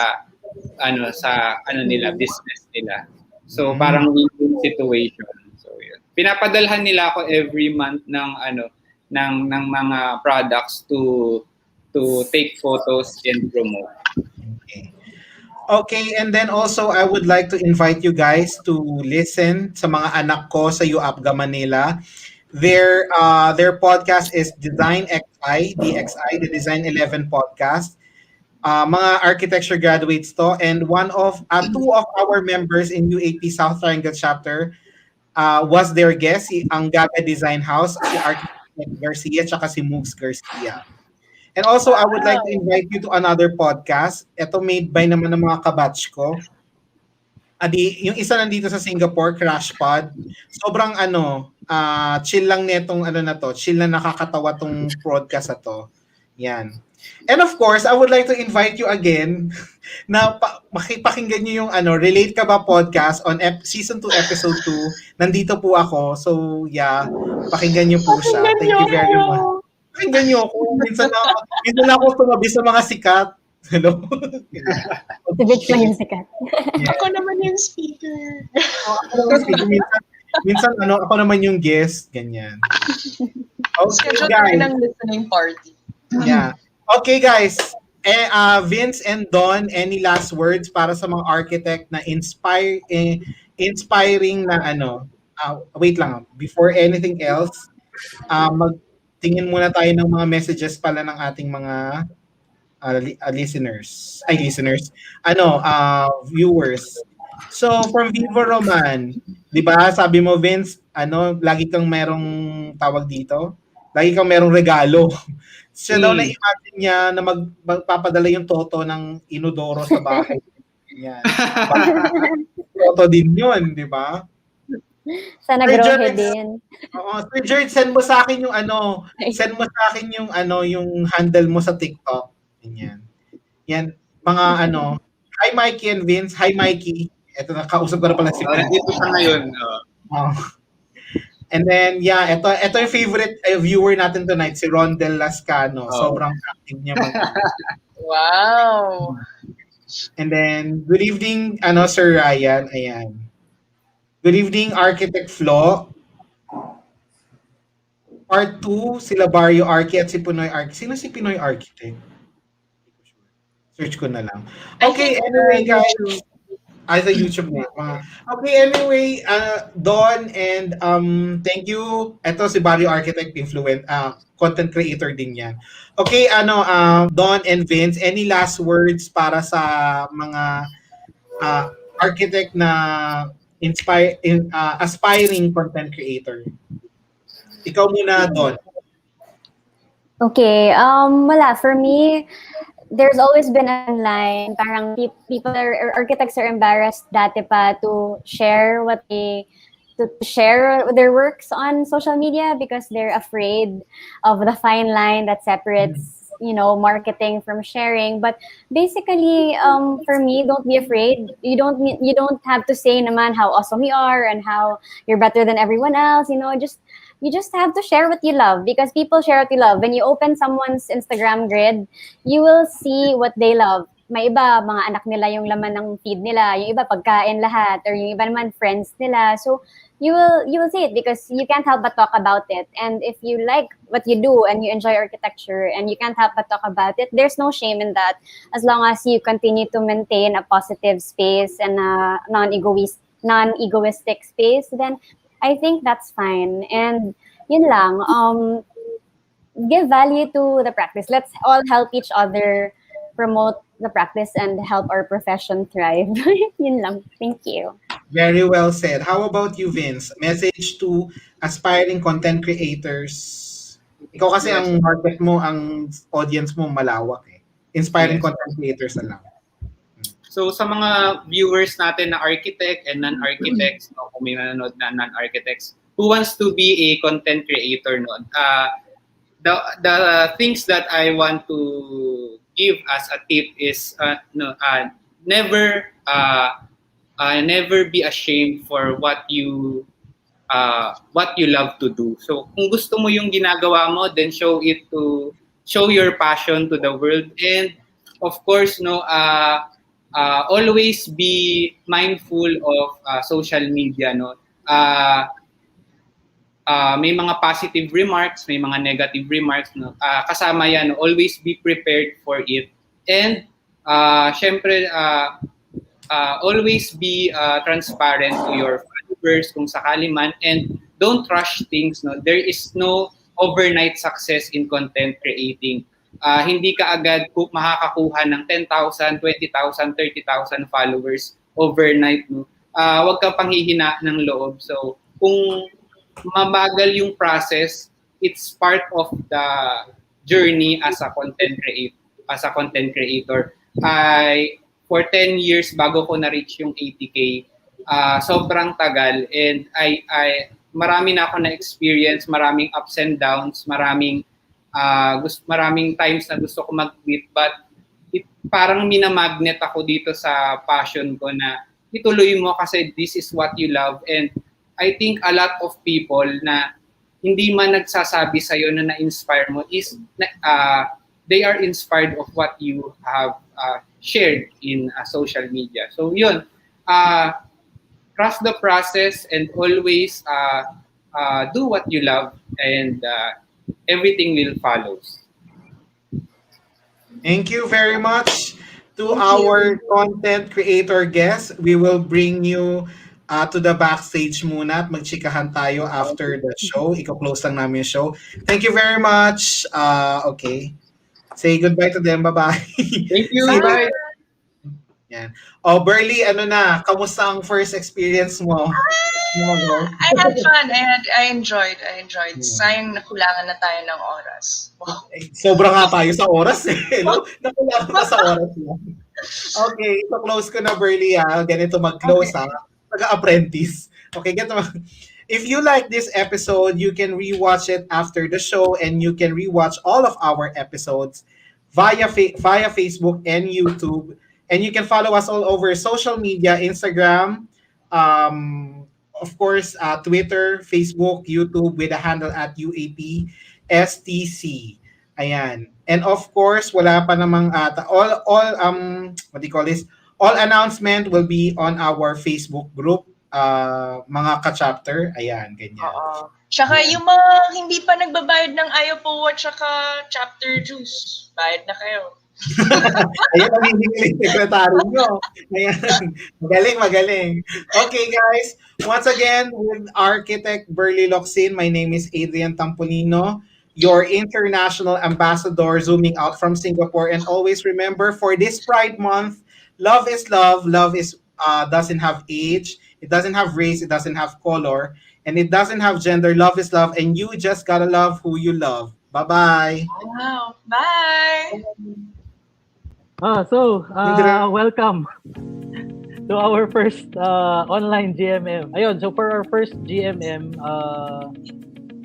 D: nila, business nila. So, parang win-win situation. So, yun. Pinapadalhan nila ako every month ng mga products to take photos and promote.
A: Okay, and then also I would like to invite you guys to listen sa mga anak ko sa UAP Manila. Their podcast is Design XI, DXI, the Design 11 podcast. Mga architecture graduates to, and two of our members in UAP South Triangle chapter was their guest, ang Gaga Design House, si Architect Garcia, tsaka si Moogs Garcia. And also, I would like to invite you to another podcast. Ito made by naman ng mga kabatch ko. Yung isa nandito sa Singapore, Crash Pod. Sobrang chill lang netong chill na nakakatawa tong podcast na to. Yan. And of course, I would like to invite you again na makipakinggan nyo yung Relate Ka Ba podcast on season 2 episode 2. Nandito po ako. So, yeah, pakinggan nyo po siya. Thank you very much. Pakinggan nyo ako. Minsan na ako tumabi sa mga sikat. Hello?
E: Si Vic lang yung sikat.
A: Yeah.
B: Ako naman yung speaker.
A: Ako naman speaker. Minsan ako naman yung guest. Ganyan. Okay,
B: Schedule
A: guys.
B: tayo ng listening party.
A: Yeah. Okay, guys. Vince and Don, any last words para sa mga architect na inspiring na wait lang. Before anything else, magtingin muna tayo ng mga messages pala ng ating mga viewers. So, from Vivo Roman, di ba, sabi mo, Vince, lagi kang merong tawag dito? Lagi kang merong regalo. Siya daw na-imagine niya na magpapadala yung toto ng inodoro sa bahay. Yan. Toto din yun, di ba?
E: Sana grohe din.
A: Oo, Sir Jared, send mo sa akin yung handle mo sa TikTok. Ganyan. Yan, mga hi Mikey and Vince. Hi Mikey. Ito, nakausap ko na pala si Vince.
D: Dito sa ngayon.
A: And then, yeah, ito yung favorite viewer natin tonight, si Rondel Lascano. Sobrang active niya.
B: Wow.
A: And then, good evening, Sir Ryan. Ayan. Good evening, Architect Flo. Part 2, sila Barrio Archi at si Pinoy Archi. Sino si Pinoy Architect? Search ko na lang. Okay, anyway, guys. As a YouTube na. Okay, anyway, Don and thank you. Ito si Barrio Architect, content creator din yan. Okay, Don and Vince, any last words para sa mga architect na aspiring content creator? Ikaw muna, Don.
E: Okay, wala. For me, there's always been a line, parang people or architects are embarrassed dati pa to share what they to share their works on social media because they're afraid of the fine line that separates marketing from sharing. But basically, for me, don't be afraid. You don't have to say naman how awesome you are and how you're better than everyone else. You just have to share what you love because people share what you love. When you open someone's Instagram grid, you will see what they love. May iba, mga anak nila yung laman ng feed nila. Yung iba, pagkain lahat. Or yung iba naman, friends nila. So, you will see it because you can't help but talk about it. And if you like what you do and you enjoy architecture and you can't help but talk about it, there's no shame in that as long as you continue to maintain a positive space and a non-egoistic space, then I think that's fine. And yun lang, give value to the practice. Let's all help each other promote the practice and help our profession thrive. Yun lang. Thank you.
A: Very well said. How about you, Vince? Message to aspiring content creators. Ikaw kasi
D: Yes.
A: ang market mo, ang audience mo malawak eh. Inspiring
D: Yes.
A: content creators na lang.
D: So sa mga viewers natin na architect and non-architects, no, kung may nanonood na non-architects, who wants to be a content creator, no? The things that I want to give as a tip is never be ashamed for what you love to do. So kung gusto mo yung ginagawa mo, then show your passion to the world. And of course, always be mindful of social media, no. May mga positive remarks, may mga negative remarks, no. Kasama yan, no? Always be prepared for it. And syempre always be transparent to your followers kung sakali man, and don't rush things, no. There is no overnight success in content creating. Hindi ka agad makakakuha ng 10,000, 20,000, 30,000 followers overnight, no. Huwag kang panghihina ng loob. So kung mabagal yung process, it's part of the journey as a content creator. For 10 years bago ko na-reach yung 80K, sobrang tagal, and marami na ako na-experience, maraming ups and downs, maraming times na gusto ko mag-quit, but parang minamagnet ako dito sa passion ko na ituloy mo kasi this is what you love. And I think a lot of people na hindi man nagsasabi sa'yo na na-inspire mo is they are inspired of what you have shared in social media. So yun, trust the process and always do what you love, and everything will follow.
A: Thank you very much to our content creator guest. We will bring you to the backstage muna at magchikahan tayo after the show. Iko-close lang namin yung show. Thank you very much. Okay. Say goodbye to them. Bye-bye.
D: Thank you.
A: Bye. Yan. Burley, kamusta ang first experience mo?
B: I had fun. I enjoyed. Sayang nakulangan na tayo ng oras. Wow.
A: Sobra nga tayo sa oras eh. No? Nakulangan pa sa oras mo. Okay, so close ko na, Burley. Ganito mag-close
B: Okay.
A: Taga-apprentice. Okay, if you like this episode, you can rewatch it after the show, and you can rewatch all of our episodes via Facebook and YouTube. And you can follow us all over social media, Instagram, of course, Twitter, Facebook, YouTube with the handle at UAPSTC. Ayan. And of course, wala pa namang all what do you call this? All announcement will be on our Facebook group, mga ka-chapter. Ayan, ganyan.
B: Tsaka yung mga hindi pa nagbabayad ng ayaw po at tsaka chapter juice, bayad na kayo.
A: Ayan ang hindi sekretary nyo. Ayan. Magaling. Okay, guys. Once again, with Architect Burley Locsin, my name is Adrian Tampolino, your international ambassador zooming out from Singapore. And always remember, for this Pride Month, love is love. Love is doesn't have age. It doesn't have race. It doesn't have color. And it doesn't have gender. Love is love. And you just gotta love who you love. Bye-bye.
B: Wow. Bye.
F: Welcome. to our first online GMM. Ayun, so for our first GMM,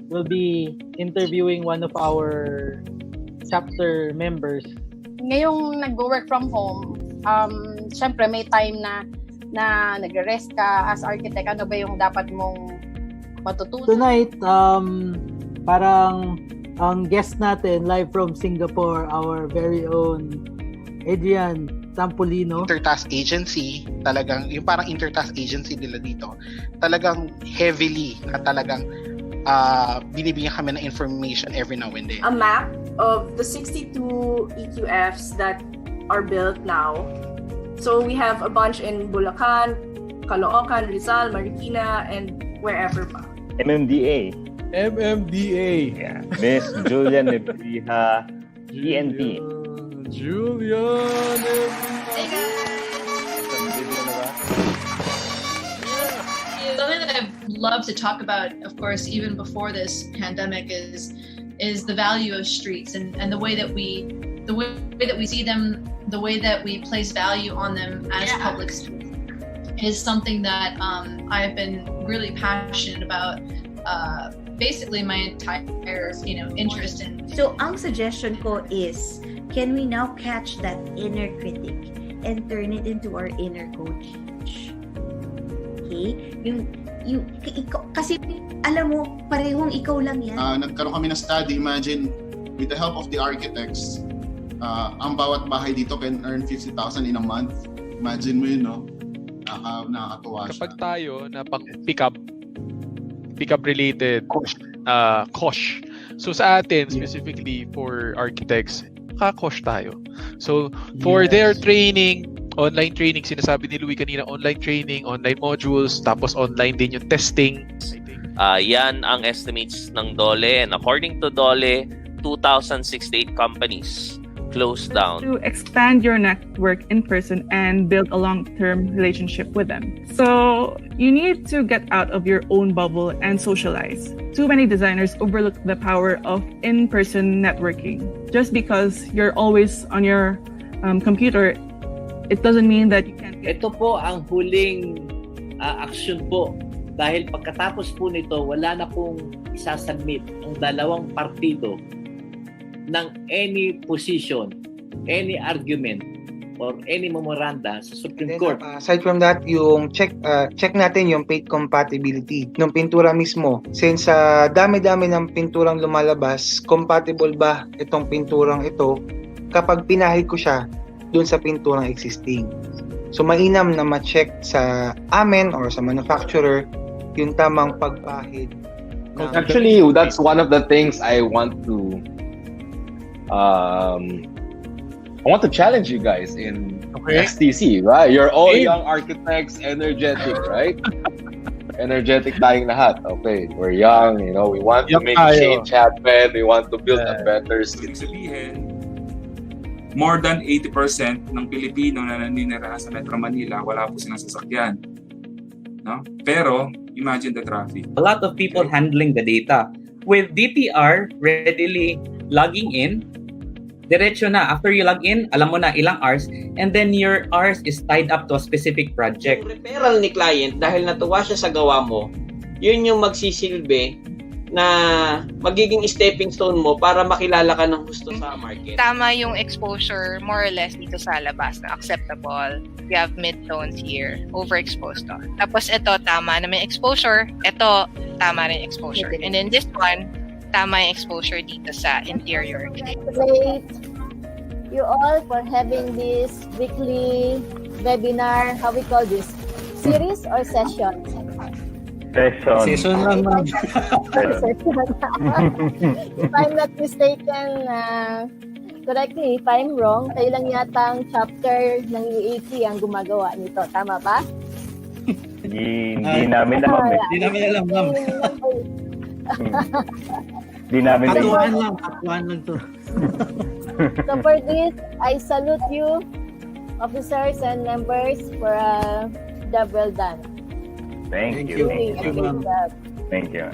F: we'll be interviewing one of our chapter members.
G: Ngayong nag-work from home, syempre may time na nagre-rest ka as architect. Ano ba yung dapat mong matutunan?
F: Tonight, parang ang guest natin live from Singapore, our very own Adrian Tampolino.
H: Intertask agency, talagang yung parang intertask agency nila dito, talagang heavily na talagang binibigyan kami ng information every now and then.
I: A map of the 62 EQFs that are built now. So we have a bunch in Bulacan, Caloocan, Rizal, Marikina, and wherever pa.
J: MMDA.
K: Yeah.
J: Miss Julian Nebriha, GNP.
K: Julian!
L: Hey guys! Something that I've loved to talk about, of course, even before this pandemic, is the value of streets and the way that we see them, the way that we place value on them as public streets is something that I've been really passionate about. Basically, my entire interest in.
M: So, ang suggestion ko is, can we now catch that inner critic and turn it into our inner coach? Okay? Kasi alam mo, parehong ikaw lang yan.
N: Nagkaroon kami ng study, imagine, with the help of the architects, ang bawat bahay dito can earn 50,000 in a month. Imagine mo yun, no? Nakakatuwa siya.
K: Kapag tayo na pang pick-up related cost. So sa atin, specifically for architects, ka-cost tayo. So for their training, online training, sinasabi ni Louie kanina, online training, online modules, tapos online din yung testing.
O: Yan ang estimates ng DOLE, and according to DOLE, 2,068 companies closed down.
P: To expand your network in person and build a long-term relationship with them. So you need to get out of your own bubble and socialize. Too many designers overlook the power of in-person networking. Just because you're always on your computer, it doesn't mean that you can't get...
Q: Ito po ang huling action po. Dahil pagkatapos po nito, wala na pong isasubmit ang dalawang partido ng any position, any argument, or any memoranda sa Supreme Court.
R: Aside from that, yung check natin yung paint compatibility ng pintura mismo. Since dami-dami ng pinturang lumalabas, compatible ba itong pinturang ito kapag pinahid ko siya dun sa pinturang existing. So mainam na ma-check sa amin or sa manufacturer yung tamang pagpahid.
S: Actually, that's one of the things I want to challenge you guys in STC, right? You're all young architects, energetic, right? Energetic tayong lahat. Okay, we're young, we want to make a change happen, we want to build a better city.
T: More than 80% ng Pilipino na naninirahan sa Metro Manila, wala po silang sasakyan. No? Pero, imagine the traffic.
U: A lot of people handling the data. With DTR readily logging in, diretso na. After you log in, alam mo na ilang hours, and then your hours is tied up to a specific project.
V: Yung referral ni client, dahil natuwa siya sa gawa mo, yun yung magsisilbi na magiging stepping stone mo para makilala ka ng gusto sa market.
W: Tama yung exposure more or less dito sa labas na acceptable. We have mid-tones here, overexposed to. Tapos ito, tama na may exposure. Ito, tama rin exposure. And then this one, tama yung exposure dito sa interior.
E: Congratulate you all for having this weekly webinar. How we call this? Series or session?
J: Session
E: lang. If I'm not mistaken, correct me if I'm wrong, kayo lang yata ang chapter ng UAP ang gumagawa nito. Tama ba?
J: Hindi namin alam.
Q: Hindi namin alam, ma'am.
J: Hindi namin
Q: Katuan lang to.
E: So for this, I salute you, officers and members, for a job well done.
J: Thank you.
E: Thank you.
J: Thank you.